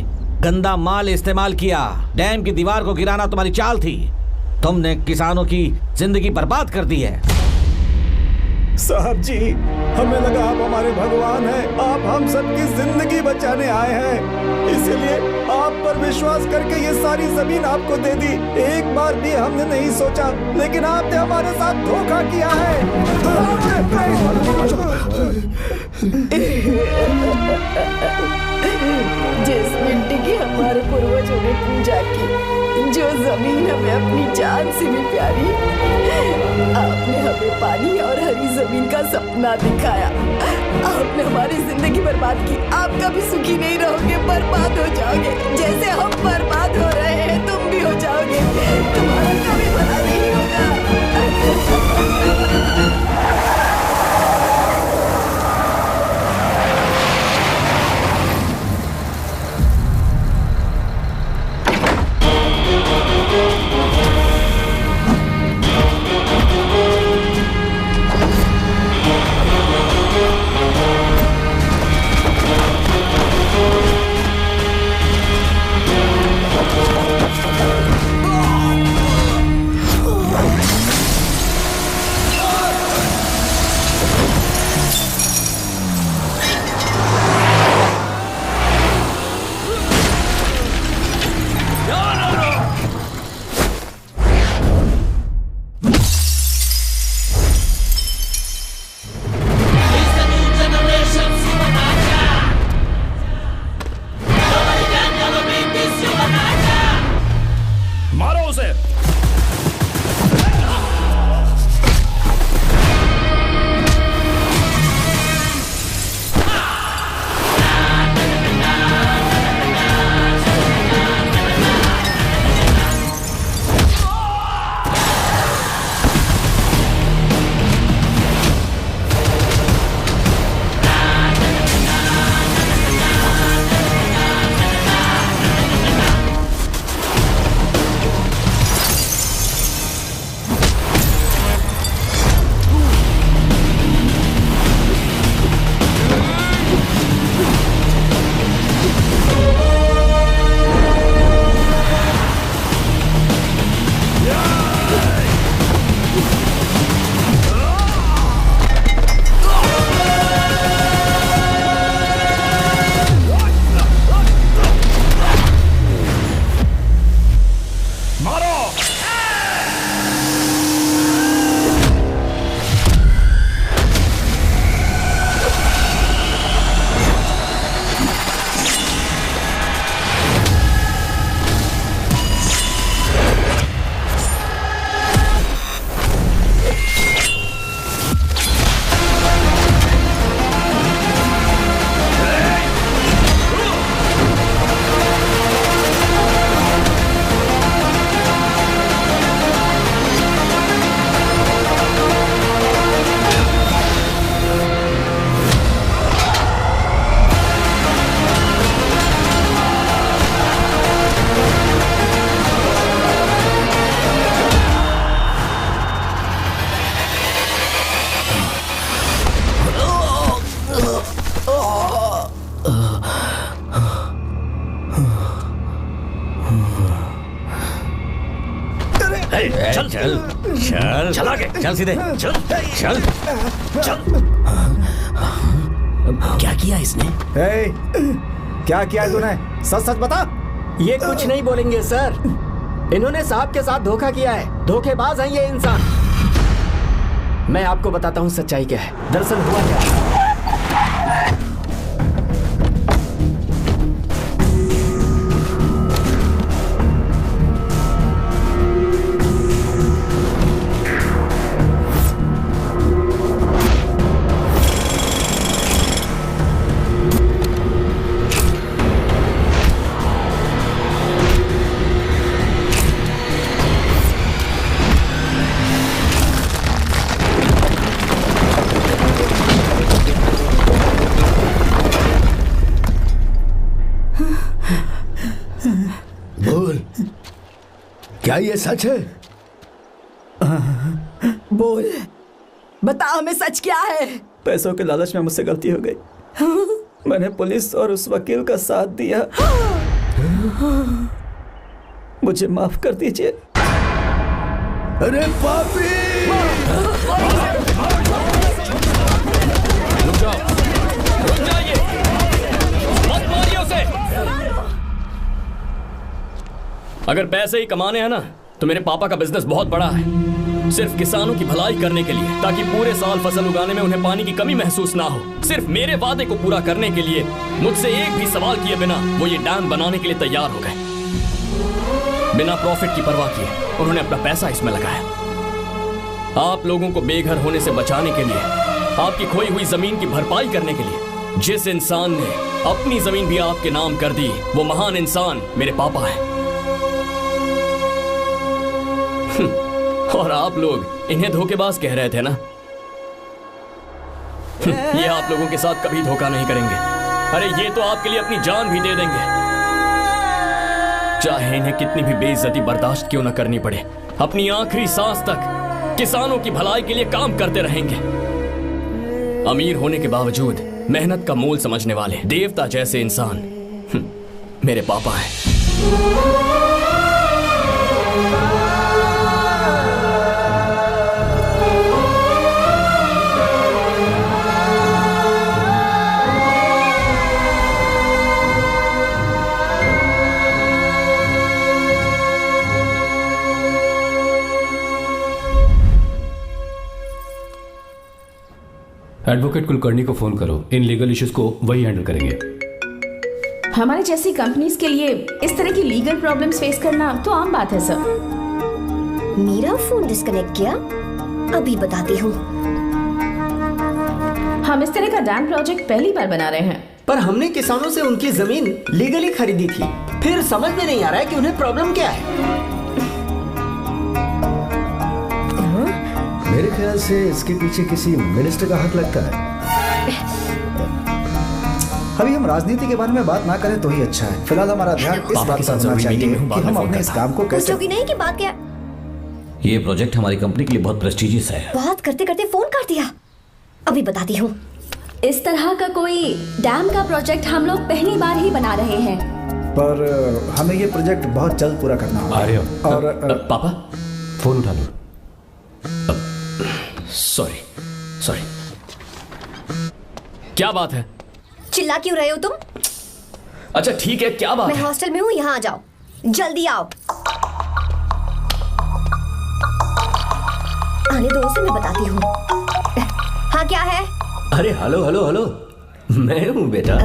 गंदा माल इस्तेमाल किया। डैम की दीवार को गिराना तुम्हारी चाल थी। तुमने किसानों की जिंदगी बर्बाद कर दी है। साहब जी, हमें लगा आप हमारे भगवान हैं, आप हम सबकी जिंदगी बचाने आए हैं, इसलिए आप पर विश्वास करके ये सारी जमीन आपको दे दी। एक बार भी हमने नहीं सोचा, लेकिन आपने हमारे साथ धोखा किया है। जिस मिट्टी की हमारे पूर्वजों ने पूजा की, जो जमीन हमें अपनी जान से भी प्यारी, आपने हमें पानी और हरी जमीन का सपना दिखाया। आपने हमारी जिंदगी बर्बाद की। आप कभी सुखी नहीं रहोगे, बर्बाद हो जाओगे। जैसे हम बर्बाद हो रहे हैं तुम भी हो जाओगे। तुम्हारा कभी भला नहीं होगा। चल चल चल चल आगे चल सीधे चल चल चल। क्या किया इसने? क्या किया तूने? सच सच बता। ये कुछ नहीं बोलेंगे सर। इन्होंने साहब के साथ धोखा किया है। धोखेबाज हैं ये इंसान। मैं आपको बताता हूँ सच्चाई क्या है। दरअसल हुआ क्या है। क्या ये सच है? बोल, बता हमें सच क्या है? पैसों के लालच में मुझसे गलती हो गई। मैंने पुलिस और उस वकील का साथ दिया। मुझे माफ कर दीजिए। अरे पापी! रुक जाओ, रुक जाइए, मत मारिए उसे। अगर पैसे ही कमाने हैं ना तो मेरे पापा का बिजनेस बहुत बड़ा है, सिर्फ किसानों की भलाई करने के लिए, ताकि पूरे साल फसल उगाने में उन्हें पानी की कमी महसूस ना हो। सिर्फ मेरे वादे को पूरा करने के लिए मुझसे एक भी सवाल किए बिना वो ये डैम बनाने के लिए तैयार हो गए। बिना प्रॉफिट की परवाह किए उन्होंने अपना पैसा इसमें लगाया। आप लोगों को बेघर होने से बचाने के लिए, आपकी खोई हुई जमीन की भरपाई करने के लिए जिस इंसान ने अपनी जमीन भी आपके नाम कर दी, वो महान इंसान मेरे पापा है। और आप लोग इन्हें धोखेबाज कह रहे थे ना? ये आप लोगों के साथ कभी धोखा नहीं करेंगे। अरे ये तो आपके लिए अपनी जान भी दे देंगे, चाहे इन्हें कितनी भी बेइज्जती बर्दाश्त क्यों न करनी पड़े। अपनी आखिरी सांस तक किसानों की भलाई के लिए काम करते रहेंगे। अमीर होने के बावजूद मेहनत का मोल समझने वाले देवता जैसे इंसान मेरे पापा हैं। एडवोकेट कुलकर्णी को फोन करो। इन लीगल इश्यूज को वही हैंडल करेंगे। हमारी जैसी कंपनीज के लिए इस तरह की लीगल प्रॉब्लम्स फेस करना तो आम बात है सर। मेरा फोन डिस्कनेक्ट किया? अभी बताती हूँ। हम इस तरह का डैम प्रोजेक्ट पहली बार बना रहे हैं। पर हमने किसानों से उनकी जमीन लीगली खरीदी थी। फिर समझ में नहीं आ रहा है कि उन्हें प्रॉब्लम क्या है। मेरे ख्याल से इसके पीछे किसी मिनिस्टर का हाथ लगता है। अभी हम राजनीति के बारे में बात ना करें तो ही अच्छा है। फिलहाल हमारा ध्यान इस बात पर होना चाहिए कि हम अपने इस काम को कैसे। पूछोगी नहीं कि बात क्या? ये प्रोजेक्ट हमारी कंपनी के लिए बहुत प्रेस्टिजियस है। बात करते करते फोन कर दिया। अभी बताती हूँ। इस तरह का कोई डैम का प्रोजेक्ट हम लोग पहली बार ही बना रहे हैं, पर हमें ये प्रोजेक्ट बहुत जल्द पूरा करना होगा। और पापा फोन उठा लो। सॉरी, क्या बात है? चिल्ला क्यों रहे हो तुम? अच्छा ठीक है, क्या बात मैं है? हॉस्टल में हूँ, यहाँ आ जाओ, जल्दी आओ। आने दो उसे, मैं बताती हूँ। हाँ क्या है? अरे हेलो हेलो हेलो, मैं हूँ बेटा।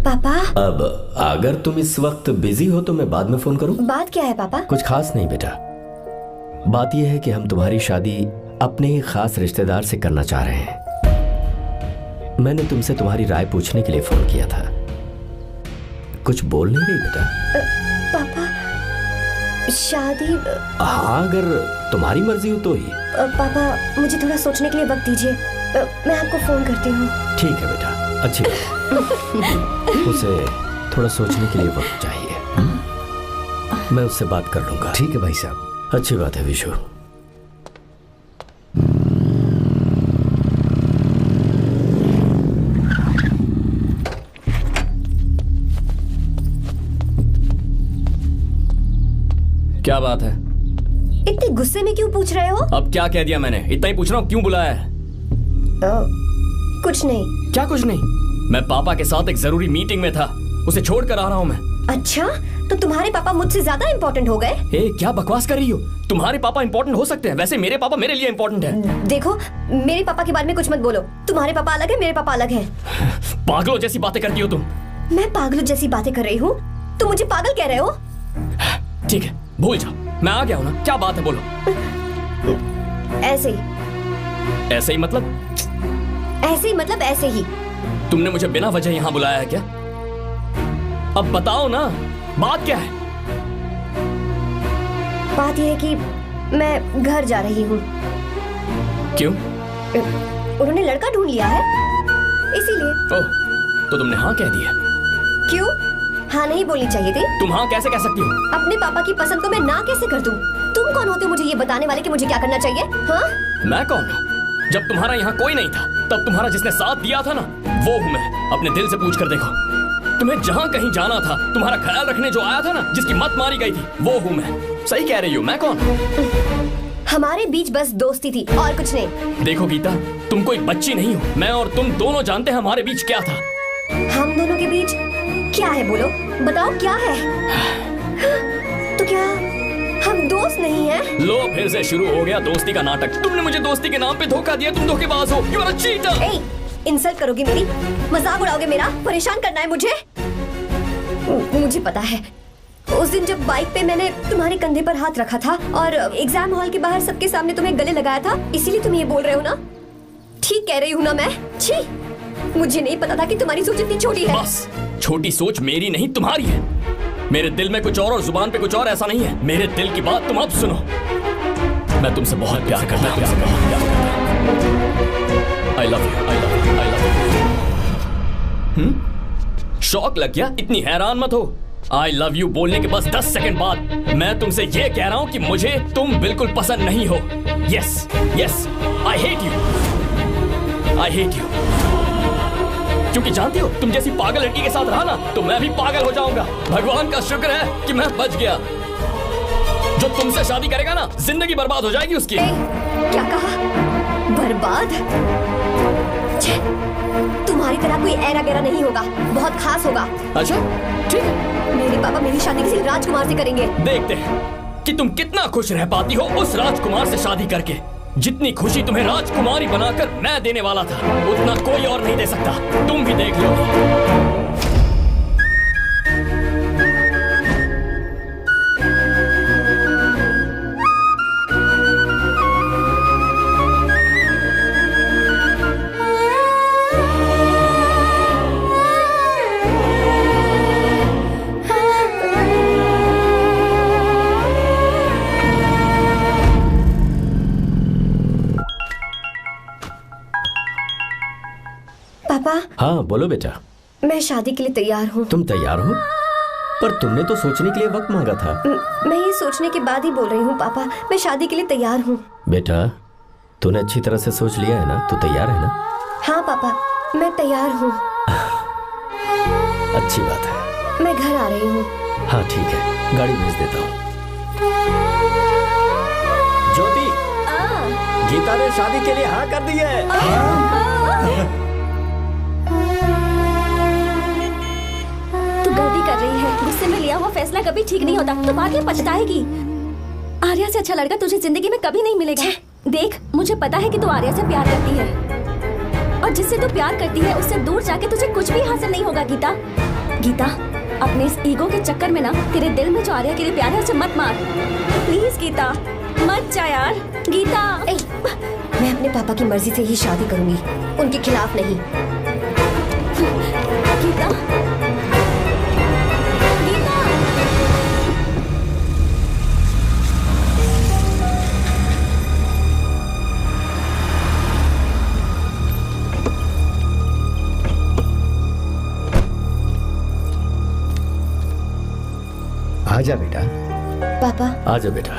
पापा। अब अगर तुम इस वक्त बिजी हो तो मैं बाद में फोन करूँ? बात क्या है पापा? कुछ खास नहीं बेटा, बात यह है कि हम तुम्हारी शादी अपने ही खास रिश्तेदार से करना चाह रहे हैं। मैंने तुमसे तुम्हारी राय पूछने के लिए फोन किया था। कुछ बोल नहीं रही बेटा? पापा शादी। हाँ अगर तुम्हारी मर्जी हो तो ही। पापा मुझे थोड़ा सोचने के लिए वक्त दीजिए, मैं आपको फोन करती हूँ। ठीक है बेटा, अच्छी बात। उसे थोड़ा सोचने के लिए वक्त चाहिए। मैं उससे बात कर लूंगा। ठीक है भाई साहब। अच्छी बात है विशु। क्या बात है? इतने गुस्से में क्यों पूछ रहे हो? अब क्या कह दिया मैंने? इतना ही पूछ रहा हूँ, क्यों बुलाया है? कुछ नहीं। क्या कुछ नहीं? मैं पापा के साथ एक जरूरी मीटिंग में था, उसे छोड़कर आ रहा हूँ मैं। अच्छा, तो तुम्हारे पापा मुझसे ज्यादा इम्पोर्टेंट हो गए? क्या बकवास कर रही हो? तुम्हारे पापा इम्पोर्टेंट हो सकते हैं, वैसे मेरे पापा मेरे लिए इम्पोर्टेंट है। देखो, मेरे पापा के बारे में कुछ मत बोलो। तुम्हारे पापा अलग है, मेरे पापा अलग है। पागलों जैसी बातें करती हो तुम। मैं पागलों जैसी बातें कर रही हूँ? तुम मुझे पागल कह रहे हो? ठीक है, भूल जाओ, मैं आ गया हूँ ना। क्या बात है, बोलो। ऐसे ही। ऐसे ही मतलब? ऐसे ही मतलब ऐसे ही। तुमने मुझे बिना वजह यहाँ बुलाया है क्या? अब बताओ ना, बात क्या है? बात यह है कि मैं घर जा रही हूँ। क्यों? उन्होंने लड़का ढूंढ लिया है, इसीलिए। ओह, तो तुमने हाँ कह दिया? क्यों? हाँ नहीं बोलनी चाहिए थी? तुम हाँ कैसे कह सकती हो? अपने पापा की पसंद को मैं ना कैसे कर दूं? तुम कौन होते हो मुझे ये बताने वाले कि मुझे क्या करना चाहिए? हाँ? मैं कौन हूँ? जब तुम्हारा यहाँ कोई नहीं था, तब तुम्हारा जिसने साथ दिया था ना, वो हूँ मैं। अपने दिल से पूछ कर देखो। तुम्हें जहाँ कहीं जाना था, तुम्हारा ख्याल रखने जो आया था ना, जिसकी मत मारी गई थी, वो हूँ मैं। सही कह रही हूँ, मैं कौन? हमारे बीच बस दोस्ती थी और कुछ नहीं। देखो गीता, तुम कोई बच्ची नहीं हो। मैं और तुम दोनों जानते हैं हमारे बीच क्या था। हम दोनों के बीच क्या है? बोलो, बताओ क्या है? तो क्या हम दोस्त नहीं हैं? लो, फिर से शुरू हो गया दोस्ती का नाटक। तुमने मुझे दोस्ती के नाम पे धोखा दिया। तुम धोखेबाज हो। You are a cheater। Insult करोगी मेरी? मजाक उड़ाओगे मेरा? परेशान करना है मुझे? मुझे पता है, उस दिन जब बाइक पे मैंने तुम्हारे कंधे पर हाथ रखा था और एग्जाम हॉल के बाहर सबके सामने तुम्हें गले लगाया था, इसीलिए तुम ये बोल रहे हो ना? ठीक कह रही हूँ ना मैं? छी, मुझे नहीं पता था कि तुम्हारी सोच इतनी छोटी है। बस, छोटी सोच मेरी नहीं तुम्हारी है। मेरे दिल में कुछ और जुबान पे कुछ और, ऐसा नहीं है। मेरे दिल की बात तुम अब सुनो। मैं तुमसे बहुत प्यार करता हूँ। I love you, I love you, I love you। शौक लग गया? इतनी हैरान मत हो। I love you बोलने के बस 10 सेकंड बाद मैं तुमसे ये कह रहा हूँ कि मुझे तुम बिल्कुल पसंद नहीं हो। Yes, yes, I hate you, I hate you। क्योंकि जानती हो, तुम जैसी पागल लड़की के साथ रहा ना, तो मैं भी पागल हो जाऊंगा। भगवान का शुक्र है कि मैं बच गया। जो तुमसे शादी करेगा ना, जिंदगी बर्बाद हो जाएगी उसकी। क्या कहा? बर्बाद? तुम्हारी तरह कोई ऐरा गैरा नहीं होगा, बहुत खास होगा। अच्छा, ठीक है। मेरे पापा मेरी शादी किसी राजकुमार से करेंगे। देखते हैं कि तुम कितना खुश रह पाती हो उस राजकुमार से शादी करके। जितनी खुशी तुम्हें राजकुमारी बनाकर मैं देने वाला था, उतना कोई और नहीं दे सकता। तुम भी देख लो। पापा। हाँ बोलो बेटा। मैं शादी के लिए तैयार हूँ। तुम तैयार हो? पर तुमने तो सोचने के लिए वक्त मांगा था। मैं ये सोचने के बाद ही बोल रही हूँ पापा, मैं शादी के लिए तैयार हूँ। बेटा, तूने अच्छी तरह से सोच लिया है ना? तू तैयार है ना? हाँ पापा, मैं तैयार हूँ। अच्छी बात है। मैं घर आ रही हूँ। हाँ ठीक है, गाड़ी भेज देता हूँ। ज्योति, गीता ने शादी के लिए हाँ कर दी है। गलती कर रही है। गुस्से में लिया हुआ फैसला कभी ठीक नहीं होता, तो बाद में पछताएगी। आर्या से अच्छा लड़का तुझे जिंदगी में कभी नहीं मिलेगा। देख, मुझे पता है कि तू आर्या से प्यार करती है, और जिससे तू प्यार करती है उससे दूर जाके तुझे कुछ भी हासिल नहीं होगा। गीता, गीता, अपने इस ईगो के चक्कर में ना तेरे दिल में जो आर्या के लिए प्यार है उसे मत मार। प्लीज गीता, मत जा यार। गीता, मैं अपने पापा की मर्जी से ही शादी करूंगी, उनके खिलाफ नहीं। गीता, आजा बेटा। पापा। आजा बेटा।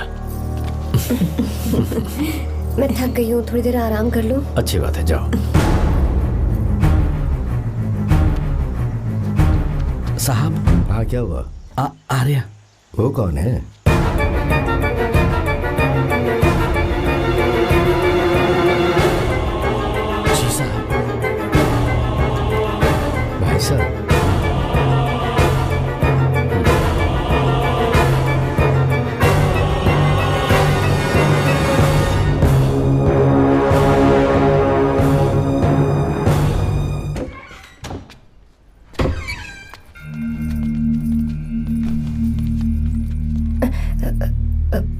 मैं थक गई हूँ, थोड़ी देर आराम कर लूँ। अच्छी बात है, जाओ। साहब। हाँ क्या हुआ? आर्या। वो कौन है? सर।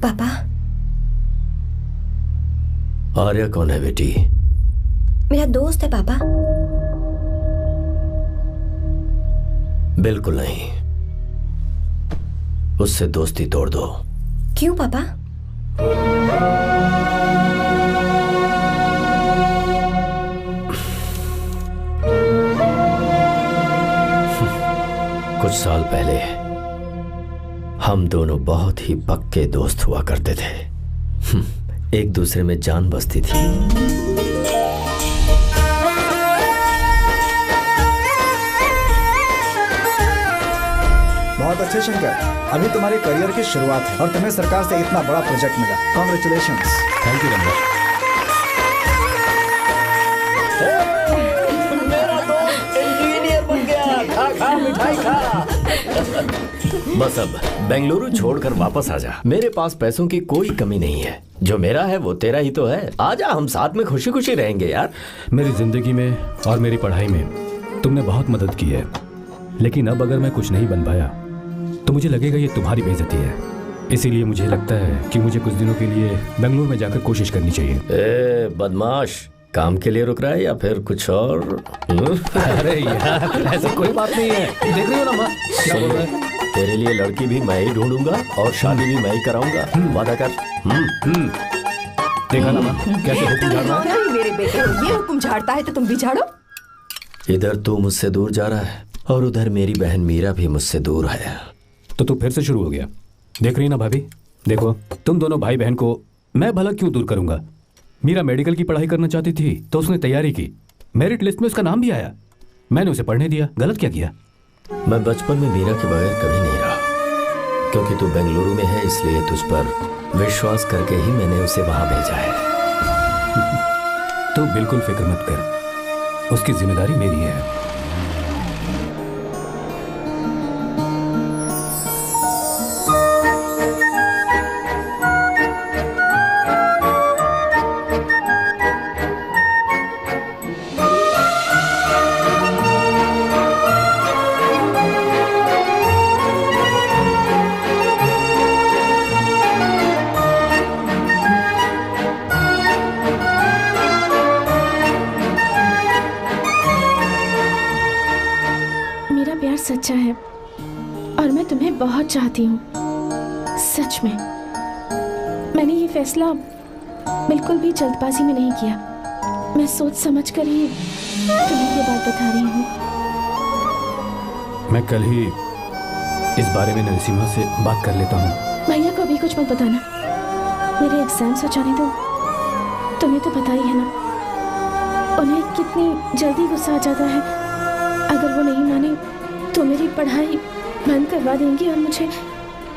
पापा। आर्या कौन है बेटी? मेरा दोस्त है पापा। बिल्कुल नहीं, उससे दोस्ती तोड़ दो। क्यों पापा? कुछ साल पहले हम दोनों बहुत ही पक्के दोस्त हुआ करते थे। एक दूसरे में जान बसती थी। बहुत अच्छे शंकर, अभी तुम्हारे करियर की शुरुआत है और तुम्हें सरकार से इतना बड़ा प्रोजेक्ट मिला। कॉन्ग्रेचुलेशंस। Thank you Ramesh. मेरा दोस्त इंजीनियर बन गया। खा खा मिठाई खा। बस अब बेंगलुरु छोड़कर वापस आ जा। मेरे पास पैसों की कोई कमी नहीं है। जो मेरा है वो तेरा ही तो है। आजा, हम साथ में खुशी खुशी रहेंगे यार। मेरी जिंदगी में और मेरी पढ़ाई में तुमने बहुत मदद की है, लेकिन अब अगर मैं कुछ नहीं बन पाया तो मुझे लगेगा ये तुम्हारी बेइज्जती है। इसीलिए मुझे लगता है कि मुझे कुछ दिनों के लिए बेंगलुरु में जाकर कोशिश करनी चाहिए। ए बदमाश, काम के लिए रुक रहा है या फिर कुछ और? अरे यार, ऐसा कोई बात नहीं है। देख रही हो ना माँ, क्या बोल रहा है? तेरे लिए लड़की भी मैं ही ढूंढूंगा और शादी भी मैं ही कराऊंगा। वादा कर। देखा ना माँ, कैसे हुक्म झाड़ रहा है? मेरे बेटे हो, ये हुक्म झाड़ता है तो तुम भी झाड़ो। इधर तू मुझसे दूर जा रहा है और उधर मेरी बहन मीरा भी मुझसे दूर है। तो तू फिर से शुरू हो गया। देख रही ना भाभी, देखो तुम दोनों भाई बहन को मैं भला क्यों दूर करूंगा। मीरा मेडिकल की पढ़ाई करना चाहती थी तो उसने तैयारी की, मेरिट लिस्ट में उसका नाम भी आया, मैंने उसे पढ़ने दिया। गलत क्या किया? मैं बचपन में मीरा के बगैर कभी नहीं रहा, क्योंकि तू बेंगलुरु में है इसलिए तुझ पर विश्वास करके ही मैंने उसे वहां भेजा है। तो बिल्कुल फिक्र मत कर, उसकी जिम्मेदारी मेरी है। सच्चा है और मैं तुम्हें बहुत चाहती हूँ, सच में। मैंने ये फैसला बिल्कुल भी जल्दबाजी में नहीं किया। मैं सोच समझ कर ही तुम्हें ये बात बता रही हूँ। मैं कल ही इस बारे में नरसिम्हा से बात कर लेता हूँ। भैया को अभी कुछ मत बताना, मेरे एग्जाम्स हो जाने दो। तुम्हें तो पता ही है ना उन्हें कितनी जल्दी गुस्सा आ जाता है। अगर वो नहीं माने तो मेरी पढ़ाई बंद करवा देंगे और मुझे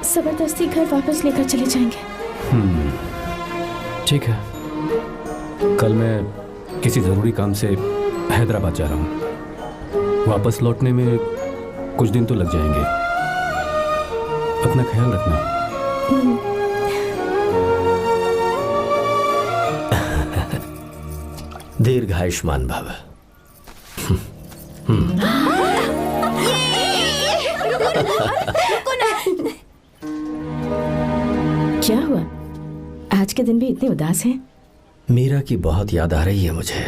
जबरदस्ती घर वापस लेकर चले जाएंगे। ठीक है, कल मैं किसी ज़रूरी काम से हैदराबाद जा रहा हूँ। वापस लौटने में कुछ दिन तो लग जाएंगे। अपना ख्याल रखना। दीर्घायुष्मान भव। क्या हुआ? आज के दिन भी इतने उदास हैं? मीरा की बहुत याद आ रही है मुझे।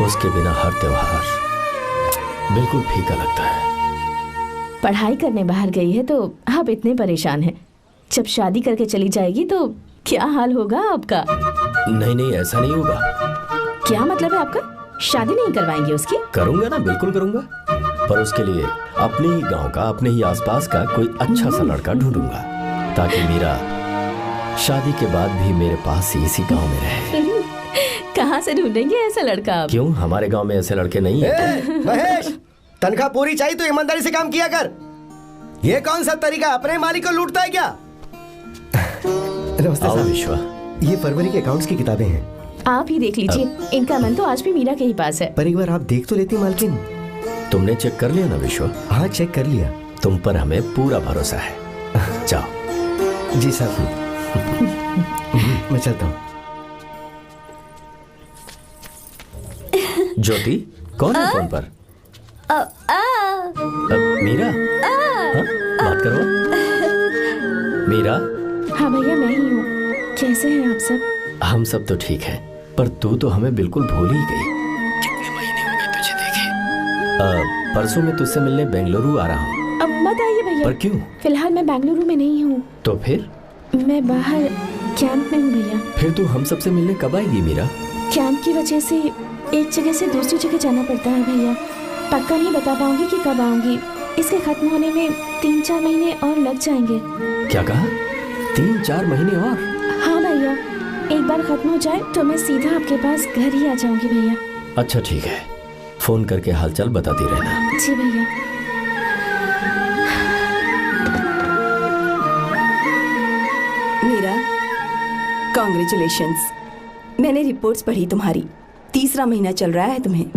उसके बिना हर त्योहार बिल्कुल फीका लगता है। पढ़ाई करने बाहर गई है तो आप इतने परेशान हैं। जब शादी करके चली जाएगी तो क्या हाल होगा आपका? नहीं नहीं, ऐसा नहीं होगा। क्या मतलब है आपका? शादी नहीं करवाएंगे उसकी? करूंगा ना, बिल्कुल करूंगा, पर उसके लिए अपने ही गांव का, अपने ही आसपास का कोई अच्छा सा लड़का ढूंढूंगा ताकि मीरा शादी के बाद भी मेरे पास ही इसी गांव में रहे। कहाँ से ढूंढेंगे ऐसा लड़का आप? क्यों, हमारे गांव में ऐसे लड़के नहीं है? महेश, तनख्वाह पूरी चाहिए तो ईमानदारी से काम किया कर। ये कौन सा तरीका, अपने मालिक को लूटता है क्या? आओ विश्वा, ये फरवरी के अकाउंट्स की किताबें हैं, आप ही देख लीजिए। इनका मन तो आज भी मीरा के ही पास है। पर एक बार आप देख तो लेती मालकिन। तुमने चेक कर लिया ना विश्व? हाँ चेक कर लिया। तुम पर हमें पूरा भरोसा है। जाओ। जी साहब। मैं चलता हूँ। ज्योति, कौन है फोन पर? मीरा। हाँ? बात करो। मीरा। हाँ भैया, मैं ही हूँ। कैसे हैं आप सब? हम सब तो ठीक हैं, पर तू तो हमें बिल्कुल भूल ही गई। कितने महीने हो गए तुझे देखे। परसों मैं तुझसे मिलने बेंगलुरु आ रहा हूँ। अब मत आइए भैया। पर क्यों? फिलहाल मैं बेंगलुरु में नहीं हूँ। तो फिर? मैं बाहर कैंप में हूँ भैया। फिर तू हम सबसे मिलने कब आएगी मीरा? कैंप की वजह से एक जगह से दूसरी जगह जाना पड़ता है भैया। पक्का नहीं बता पाऊंगी कि कब आऊंगी। इसके खत्म होने में 3-4 महीने और लग जाएंगे। क्या कहा? 3-4 महीने और? हाँ भैया, एक बार खत्म हो जाए तो मैं सीधा आपके पास घर ही आ जाऊंगी भैया। अच्छा ठीक है, फोन करके हालचाल बताती रहना। जी भैया। मीरा, कॉन्ग्रेचुलेशंस। मैंने रिपोर्ट्स पढ़ी तुम्हारी। 3रा महीना चल रहा है तुम्हें।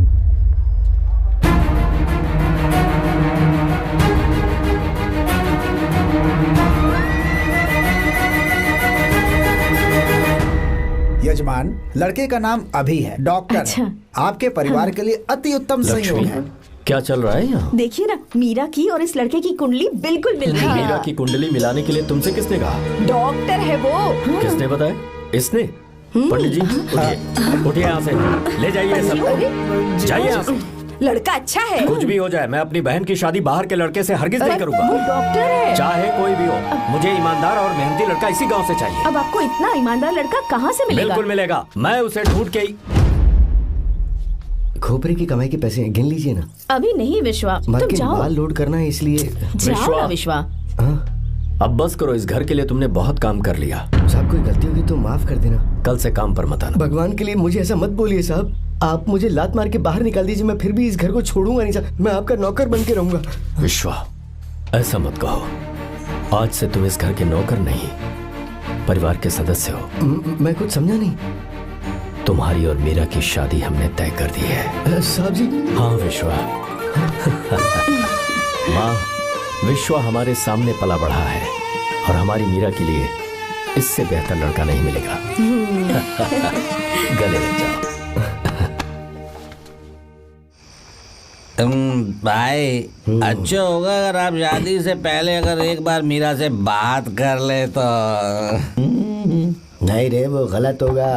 यजमान, लड़के का नाम अभी है, डॉक्टर। अच्छा। आपके परिवार के लिए अति उत्तम संयोग है। क्या चल रहा है यहाँ? देखिए ना, मीरा की और इस लड़के की कुंडली बिल्कुल मिल रही है। मीरा की कुंडली मिलाने के लिए तुमसे किसने कहा? डॉक्टर है वो। किसने बताया? इसने? पंडित जी उठिए, उठिए यहाँ से, ले जाइए सब, जाइए यहाँ से। लड़का अच्छा है। कुछ भी हो जाए, मैं अपनी बहन की शादी बाहर के लड़के से हरगिज नहीं करूंगा। वो डॉक्टर है। चाहे कोई भी हो, मुझे ईमानदार और मेहनती लड़का इसी गांव से चाहिए। अब आपको इतना ईमानदार लड़का कहाँ से मिलेगा? बिल्कुल मिलेगा, मैं उसे ढूंढ के ही। खोपरे की कमाई के पैसे गिन लीजिए ना। अभी नहीं विश्वा, मर तुम के जाओ। बाल लोड करना है इसलिए। जाओ ना विश्वा। अब बस करो, इस घर के लिए तुमने बहुत काम कर लिया। साहब कोई गलती होगी तो माफ कर देना। कल से काम पर मत आना। भगवान के लिए मुझे ऐसा मत बोलिए साहब। आप मुझे लात मार के बाहर निकाल दीजिए, मैं फिर भी इस घर को छोड़ूंगा नहीं साहब। मैं आपका नौकर बन के रहूंगा। विश्वा, ऐसा मत कहो। आज से तुम इस घर के नौकर नहीं, परिवार के सदस्य हो। मैं कुछ समझा नहीं। तुम्हारी और मीरा की शादी हमने तय कर दी है। साहब जी। हाँ विश्वा। माँ, विश्वा हमारे सामने पला बढ़ा है और हमारी मीरा के लिए इससे बेहतर लड़का नहीं मिलेगा। गले लग जाओ। भाई, अच्छा होगा अगर आप शादी से पहले अगर एक बार मीरा से बात कर ले तो। नहीं रे, वो गलत होगा।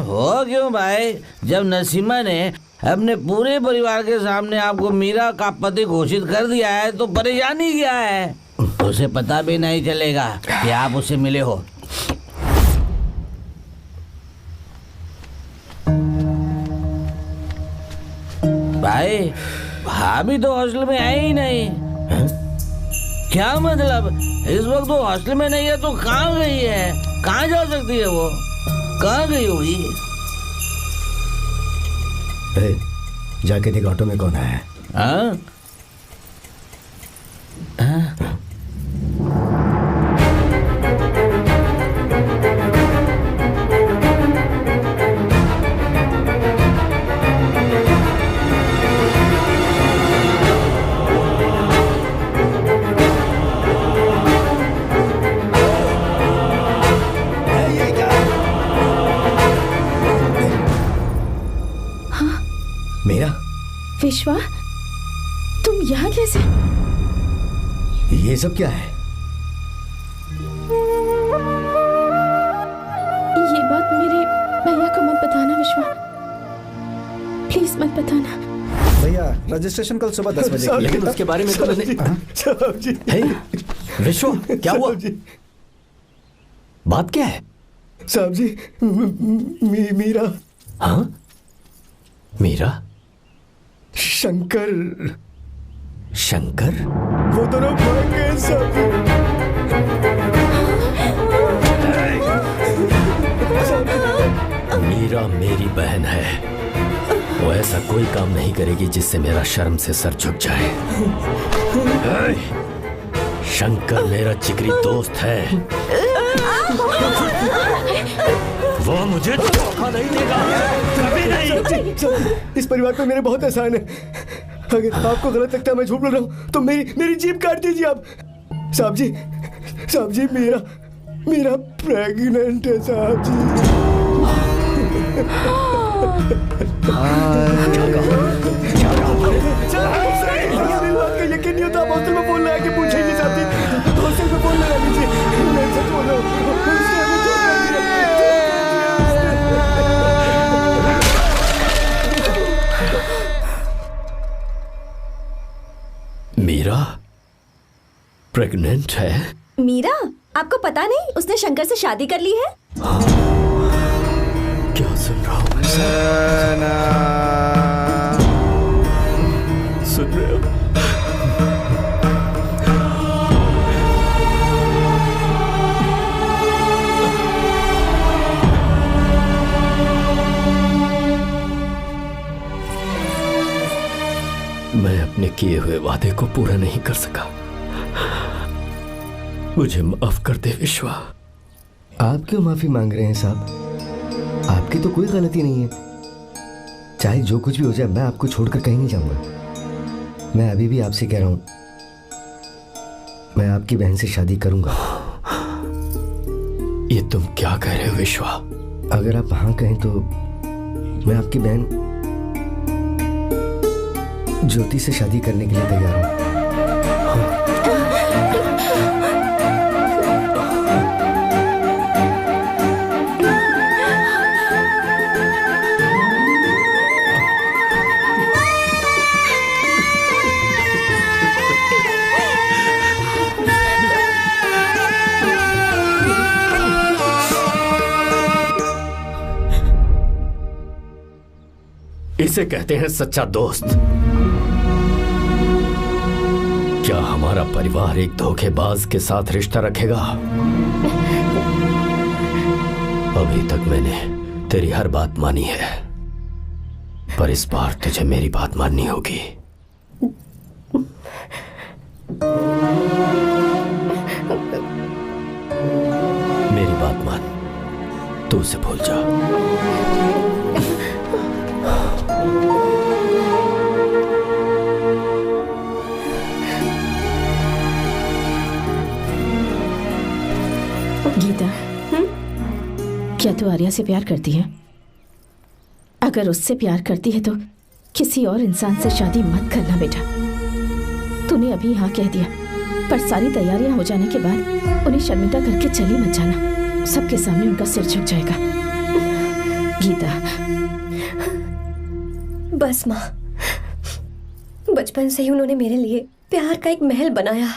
हो क्यों भाई? जब नसीमा ने अपने पूरे परिवार के सामने आपको मीरा का पति घोषित कर दिया है तो परेशानी क्या है? उसे पता भी नहीं चलेगा कि आप उससे मिले हो। भाई, भाभी तो हॉस्टल में है ही नहीं। क्या मतलब? इस वक्त वो हॉस्टल में नहीं है तो कहाँ गई है? कहाँ जा सकती है वो? कहाँ गई होगी? जाके देख ऑटो में कौन है। हाँ? मेरा विश्वा, तुम यहाँ कैसे? ये सब क्या है? ये बात मेरे भैया को मत बताना विश्वा, प्लीज मत बताना। भैया, रजिस्ट्रेशन कल सुबह 10 बजे। लेकिन उसके बारे में तो मैंने। विश्वा, क्या हुआ? बात क्या है? साहब जी, मीरा। हाँ? मीरा? शंकर। शंकर? वो दोनों भाग गए साहब जी। मीरा मेरी बहन है, वो ऐसा कोई काम नहीं करेगी जिससे मेरा शर्म से सर झुक जाए। शंकर मेरा जिगरी दोस्त है, वो मुझे धोखा नहीं देगा, कभी नहीं। इस परिवार पे मेरे बहुत एहसान है। अगर आपको गलत लगता है मैं झूठ बोल रहा हूँ तो मेरी जीभ काट दीजिए आप। साहब जी मेरा प्रेग्नेंट है साहब जी। यकीन नहीं होता, आप हॉस्टल में फोन लगा के पूछे नहीं चाहती। हॉस्टल में फोन लगा लीजिए, मैं सच बोल रहा हूँ। मीरा प्रेग्नेंट है? मीरा, आपको पता नहीं उसने शंकर से शादी कर ली है? क्या सुन रहा हूँ मैं? सुन रहे हो? मैं अपने किए हुए वादे को पूरा नहीं कर सका। मुझे माफ कर दे विश्वा। आप क्यों माफी मांग रहे हैं साहब? आपकी तो कोई गलती नहीं है। चाहे जो कुछ भी हो जाए मैं आपको छोड़कर कहीं नहीं जाऊंगा। मैं अभी भी आपसे कह रहा हूं, मैं आपकी बहन से शादी करूंगा। ये तुम क्या कह रहे हो विश्वा? अगर आप हाँ कहें तो मैं आपकी बहन ज्योति से शादी करने के लिए तैयार हूं। इसे कहते हैं सच्चा दोस्त। क्या हमारा परिवार एक धोखेबाज के साथ रिश्ता रखेगा? अभी तक मैंने तेरी हर बात मानी है, पर इस बार तुझे मेरी बात माननी होगी। मेरी बात मान, तू उसे भूल जा। गीता, क्या तू आर्या से प्यार करती है? अगर उससे प्यार करती है तो किसी और इंसान से शादी मत करना बेटा। तूने अभी हाँ कह दिया, पर सारी तैयारियां हो जाने के बाद उन्हें शर्मिंदा करके चली मत जाना। सबके सामने उनका सिर झुक जाएगा। गीता, बस माँ, बचपन से ही उन्होंने मेरे लिए प्यार का एक महल बनाया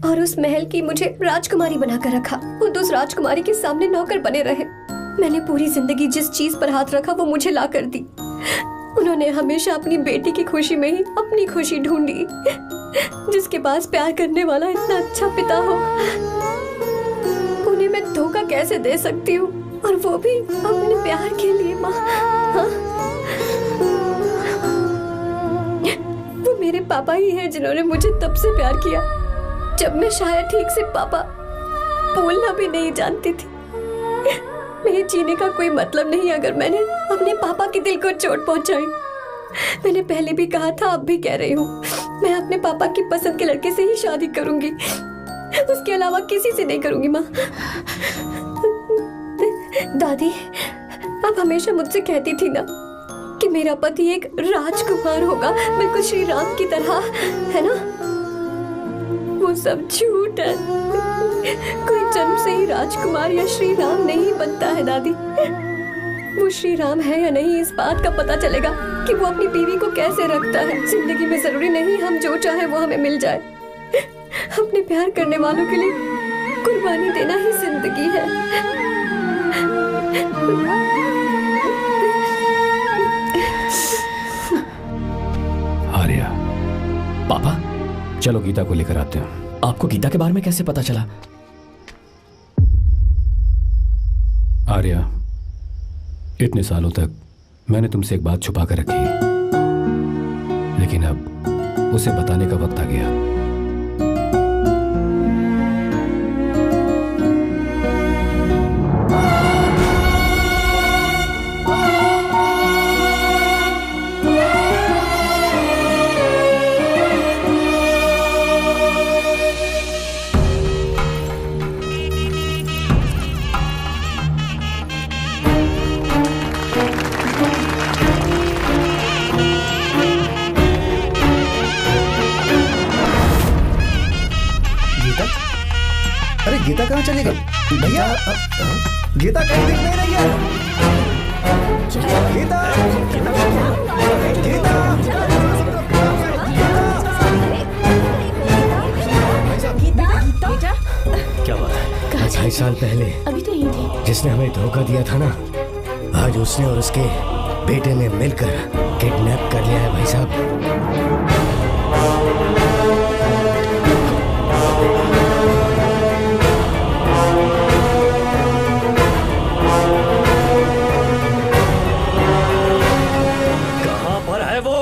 और उस महल की मुझे राजकुमारी बनाकर रखा। खुद उस राजकुमारी के सामने नौकर बने रहे। मैंने पूरी जिंदगी जिस चीज पर हाथ रखा वो मुझे ला कर दी। उन्होंने हमेशा अपनी बेटी की खुशी में ही अपनी खुशी ढूंढी। जिसके पास प्यार करने वाला इतना अच्छा पिता हो, उन्हें मैं धोखा कैसे दे सकती हूँ, और वो भी अपने प्यार के लिए। माँ, हाँ? वो मेरे पापा ही हैं जिन्होंने मुझे तब से प्यार किया जब मैं शायद ठीक से पापा बोलना भी नहीं जानती थी। मेरे जीने का कोई मतलब नहीं अगर मैंने अपने पापा के दिल को चोट पहुंचाई। मैंने पहले भी कहा था, अब भी कह रही हूँ, मैं अपने पापा की पसंद के लड़के से ही शादी करूंगी, उसके अलावा किसी से नहीं करूंगी। माँ, दादी आप हमेशा मुझसे कहती थी ना कि मेरा पति एक राजकुमार होगा, बिल्कुल श्री राम की तरह, है ना? वो सब झूठ है। कोई जन्म से ही राजकुमार या श्री राम नहीं बनता है दादी। वो श्री राम है या नहीं, इस बात का पता चलेगा कि वो अपनी बीवी को कैसे रखता है। जिंदगी में जरूरी नहीं हम जो चाहे वो हमें मिल जाए। अपने प्यार करने वालों के लिए कुर्बानी देना ही जिंदगी है। आर्या, पापा, चलो गीता को लेकर आते हैं। आपको गीता के बारे में कैसे पता चला? आर्या, इतने सालों तक मैंने तुमसे एक बात छुपा कर रखी, लेकिन अब उसे बताने का वक्त आ गया। गीता कहाँ चली गई? भैया गीता कहीं दिख नहीं रही है। गीता बेटा क्या बात है? 2.5 साल पहले अभी तो यही थी। जिसने हमें धोखा दिया था ना, आज उसने और उसके बेटे ने मिलकर किडनैप कर लिया है भाई साहब। कहां पर है वो?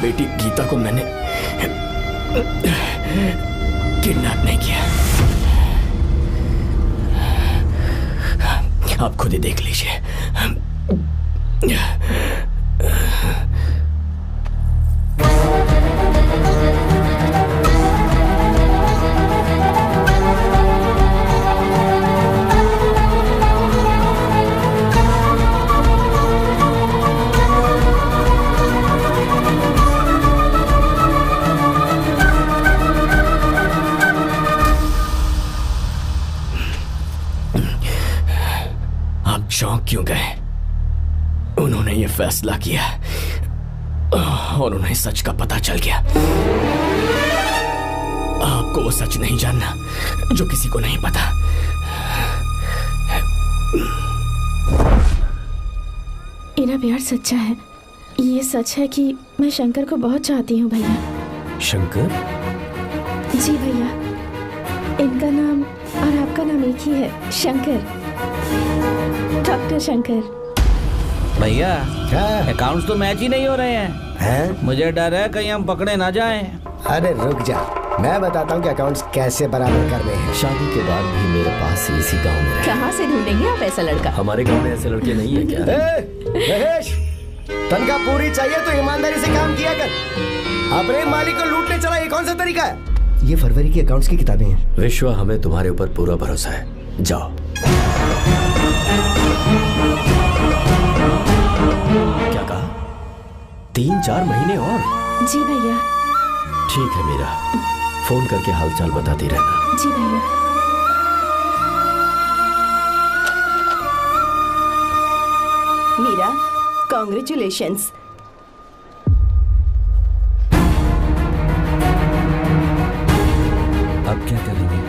बेटी गीता को मैंने किडनैप नहीं किया। आप खुद ही देख लीजिए। चौंक क्यों गए? उन्होंने ये फैसला किया और उन्हें सच का पता चल गया। आपको वो सच नहीं जानना जो किसी को नहीं पता। मेरा प्यार सच्चा है। ये सच है कि मैं शंकर को बहुत चाहती हूँ भैया। शंकर? जी भैया, इनका नाम और आपका नाम एक ही है, शंकर, डॉक्टर शंकर। भैया अकाउंट्स तो मैच ही नहीं हो रहे हैं। मुझे डर है कहीं हम पकड़े ना जाएं। अरे रुक जा, मैं बताता हूँ कि अकाउंट्स कैसे बराबर करने हैं। शादी के बाद भी मेरे पास इसी गांव में रहे। कहाँ से ढूंढेंगे आप ऐसा लड़का? हमारे गांव में ऐसे लड़के नहीं है क्या? महेश, तनख्वाह पूरी चाहिए तो ईमानदारी से काम किया कर। अपने मालिक को लूटने चला, ये कौन सा तरीका है? ये फरवरी की अकाउंट्स की किताबें हैं। विश्वा, हमें तुम्हारे ऊपर पूरा भरोसा है, जाओ। क्या कहा? 3-4 महीने और? जी भैया। ठीक है मीरा, फोन करके हालचाल बताती रहना। जी भैया। मीरा, कॉन्ग्रेचुलेशंस। अब क्या करेंगे?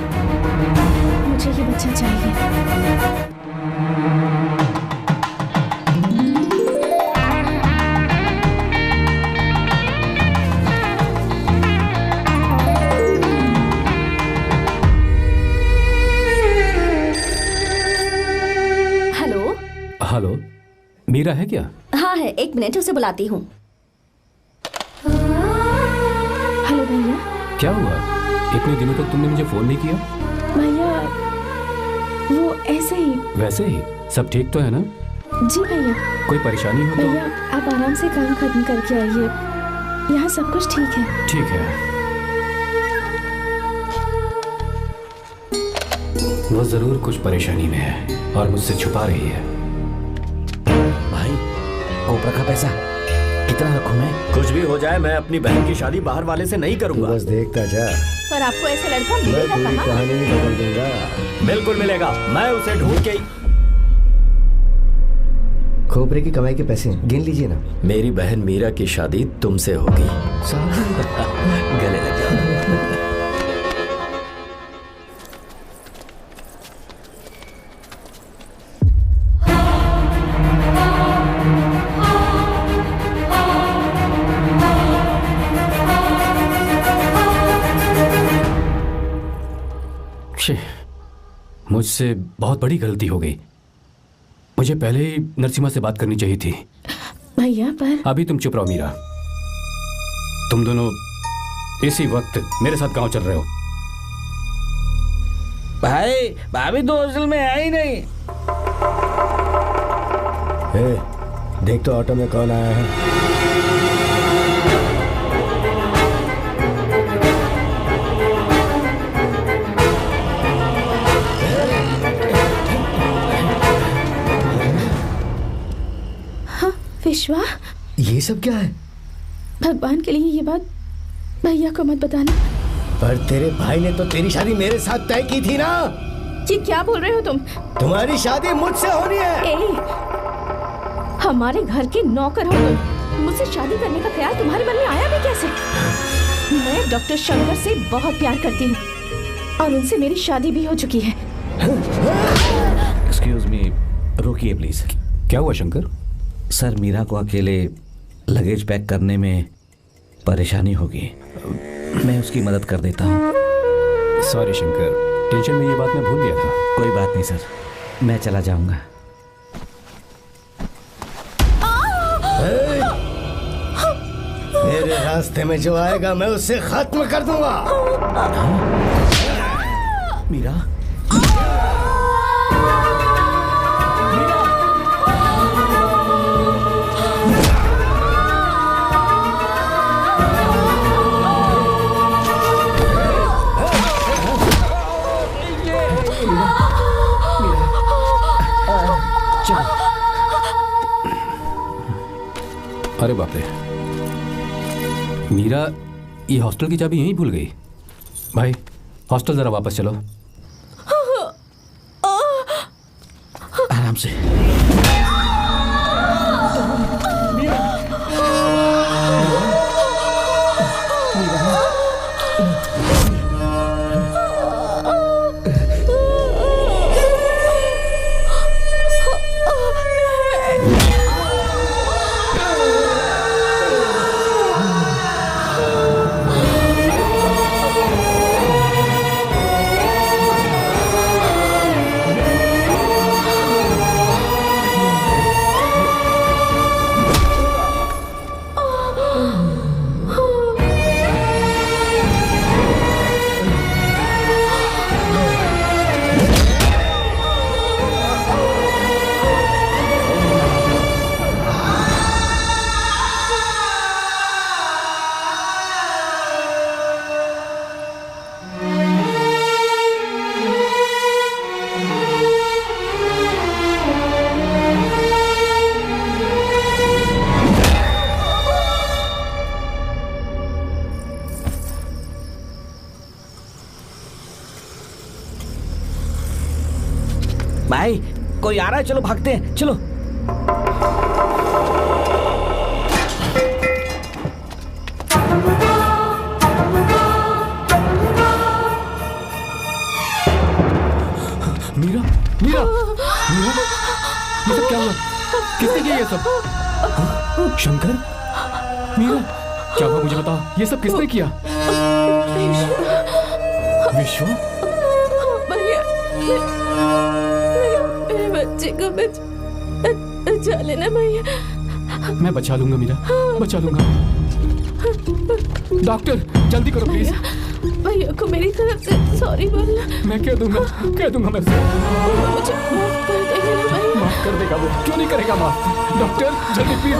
मुझे ये बच्चा चाहिए। हेलो, मीरा है क्या? हाँ है, 1 मिनट उसे बुलाती हूँ। हेलो भैया। क्या हुआ? इतने दिनों तक तुमने मुझे फोन नहीं किया? भैया वो ऐसे ही। वैसे ही? सब ठीक तो है ना? जी भैया। कोई परेशानी हो तो? भैया आप आराम से काम खत्म करके आइए, यहाँ सब कुछ ठीक है। ठीक है। वो जरूर कुछ परेशानी में है और मुझसे छुपा रही है। भाई, कोपरा का पैसा कितना रखूं मैं? कुछ भी हो जाए, मैं अपनी बहन की शादी बाहर वाले से नहीं करूंगा। बस देखता जा। पर आपको ऐसा लड़का मैं मिलेगा पूरी कहाँ? कहानी बदल दूंगा। बिल्कुल मिलेगा, मैं उसे ढूंढ के। खोपरे की कमाई के पैसे गिन लीजिए ना। मेरी बहन मीरा की शादी तुमसे होगी। गले लग जाओ। मुझसे बहुत बड़ी गलती हो गई। मुझे पहले ही नरसिम्हा से बात करनी चाहिए थी। भैया पर अभी तुम चुप रहो मीरा। तुम दोनों इसी वक्त मेरे साथ गांव चल रहे हो। भाई, भाभी तो हॉस्टल में है ही नहीं। देख तो ऑटो में कौन आया है। विश्वा, ये सब क्या है? भगवान के लिए ये बात भैया को मत बताना। पर तेरे भाई ने तो तेरी शादी मेरे साथ तय की थी ना। ये क्या बोल रहे हो तुम? तुम्हारी शादी मुझसे होनी है। हमारे घर के नौकर हो तुम, मुझसे शादी करने का ख्याल तुम्हारे मन में आया भी कैसे? मैं डॉक्टर शंकर से बहुत प्यार करती हूँ और उनसे मेरी शादी भी हो चुकी है। एक्सक्यूज मी, रुकिए प्लीज। क्या हुआ शंकर? सर, मीरा को अकेले लगेज पैक करने में परेशानी होगी, मैं उसकी मदद कर देता हूँ। सॉरी शंकर, टेंशन में ये बात मैं भूल गया था। कोई बात नहीं सर, मैं चला जाऊंगा। मेरे रास्ते में जो आएगा मैं उससे खत्म कर दूंगा। मीरा, अरे बाप रे, मीरा ये हॉस्टल की चाबी यहीं भूल गई। भाई, हॉस्टल जरा वापस चलो। आराम से। भाई कोई आ रहा है, चलो भागते हैं, चलो। मीरा, मीरा, मीरा, ये सब क्या हुआ? किसने किया ये सब? शंकर, मीरा, क्या हुआ मुझे बताओ, ये सब किसने किया? विश्व, भैया, मेरे बच्चे को बचा लेना भैया। मैं बचा लूंगा मीरा, बचा लूंगा। डॉक्टर जल्दी करो प्लीज। भैया को मेरी तरफ से सॉरी बोलना। मैं कह दूंगा मैं उसे। मुझे माफ कर देगा ना भैया? माफ कर देगा वो, क्यों नहीं करेगा माफ? डॉक्टर जल्दी प्लीज।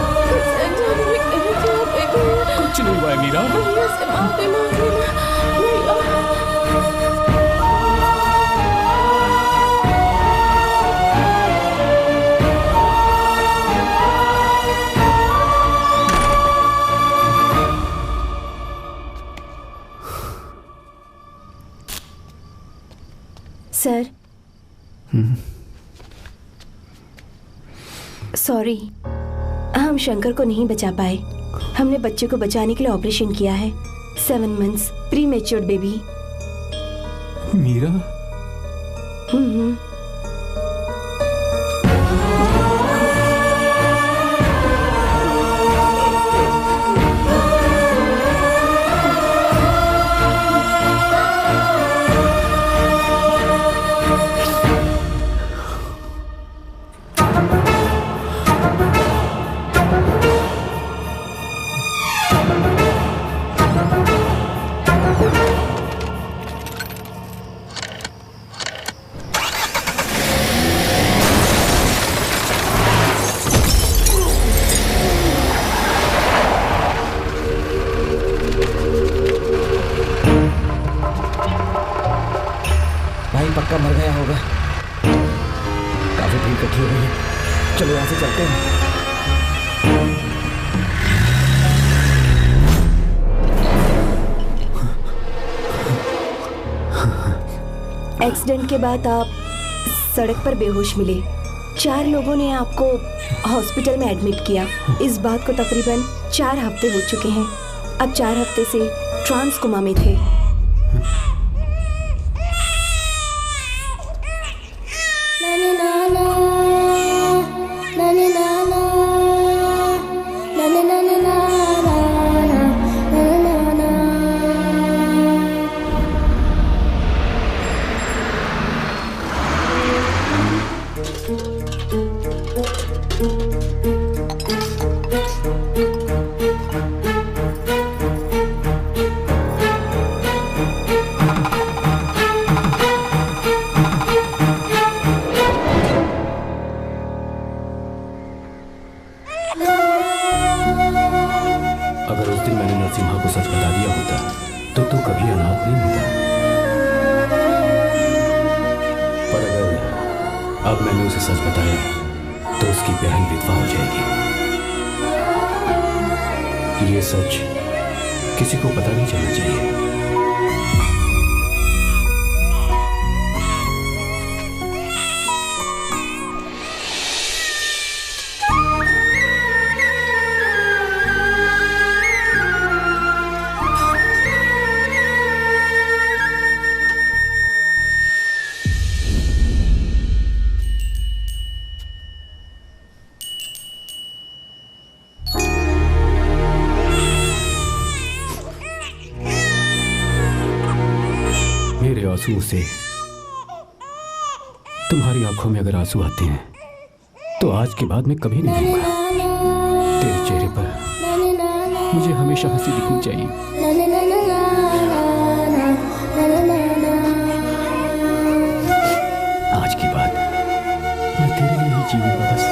कुछ नहीं हुआ है मीरा। भैया से माफी मांग लेना सर। सॉरी, हम शंकर को नहीं बचा पाए। हमने बच्चे को बचाने के लिए ऑपरेशन किया है। 7 months pre matured baby. Meera. पक्का मर गया होगा। काफी भीड़ इकट्ठी हो गई है, चलो यहाँ से चलते हैं। एक्सीडेंट के बाद आप सड़क पर बेहोश मिले। 4 लोगों ने आपको हॉस्पिटल में एडमिट किया। इस बात को तकरीबन 4 हफ्ते हो चुके हैं। अब 4 हफ्ते से ट्रांस कोमा में थे। आंसू से तुम्हारी आंखों में अगर आंसू आते हैं तो आज के बाद मैं कभी नहीं रहूंगा। तेरे चेहरे पर मुझे हमेशा हंसी दिखनी चाहिए। आज के बाद मैं तेरे लिए ही जीऊंगा बस।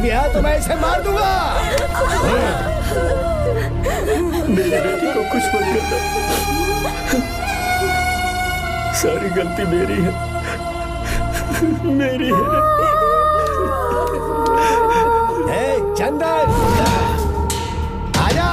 गया तो मैं इसे मार दूंगा। मेरी बेटी को कुछ मत करना, सारी गलती मेरी है, मेरी है। चंदन आजा।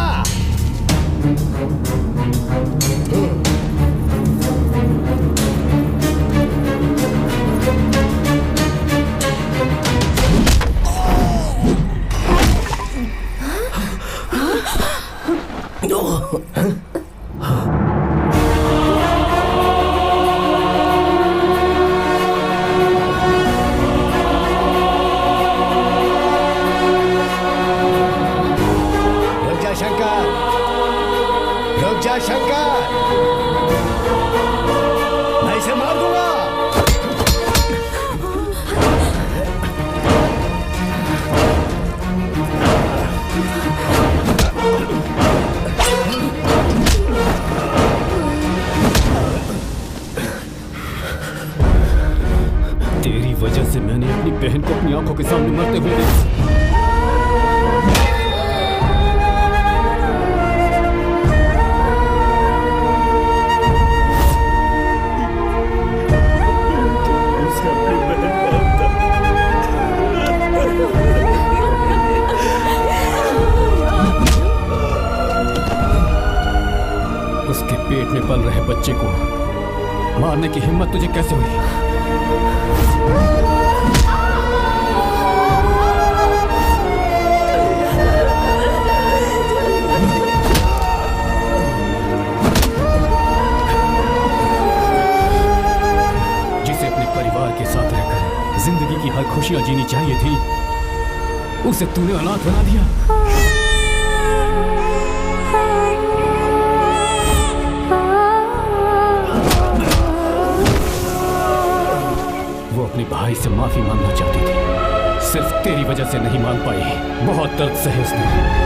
शंकर, मैं इसे मार दूंगा। तेरी वजह से मैंने अपनी बहन को अपनी आंखों के सामने मरते हुए देखा। उसके पेट में पल रहे बच्चे को मारने की हिम्मत तुझे कैसे हुई? जिसे अपने परिवार के साथ रहकर जिंदगी की हर खुशियां जीनी चाहिए थी, उसे तूने अनाथ बना दिया। अपने भाई से माफी मांगना चाहती थी, सिर्फ तेरी वजह से नहीं मांग पाई। बहुत दर्द सहे उसने।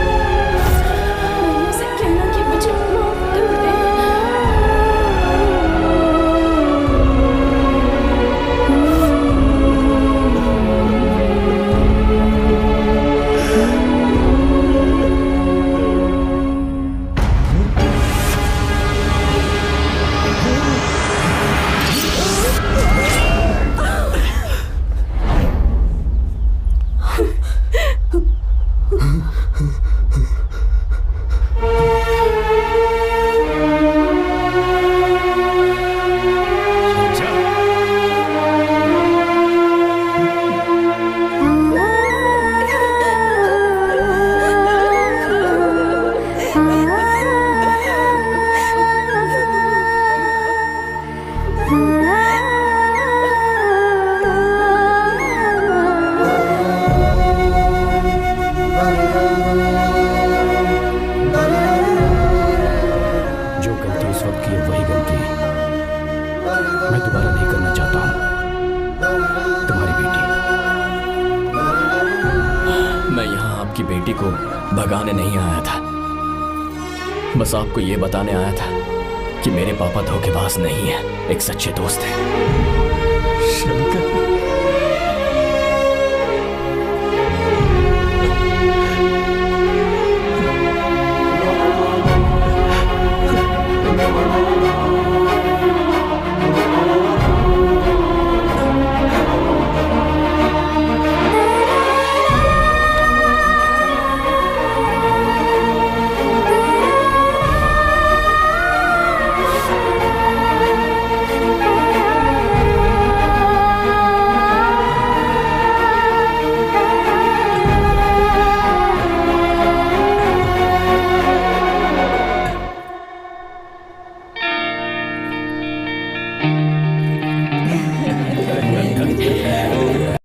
भगाने नहीं आया था, बस आपको यह बताने आया था कि मेरे पापा धोखेबाज नहीं है, एक सच्चे दोस्त हैं। शंकर।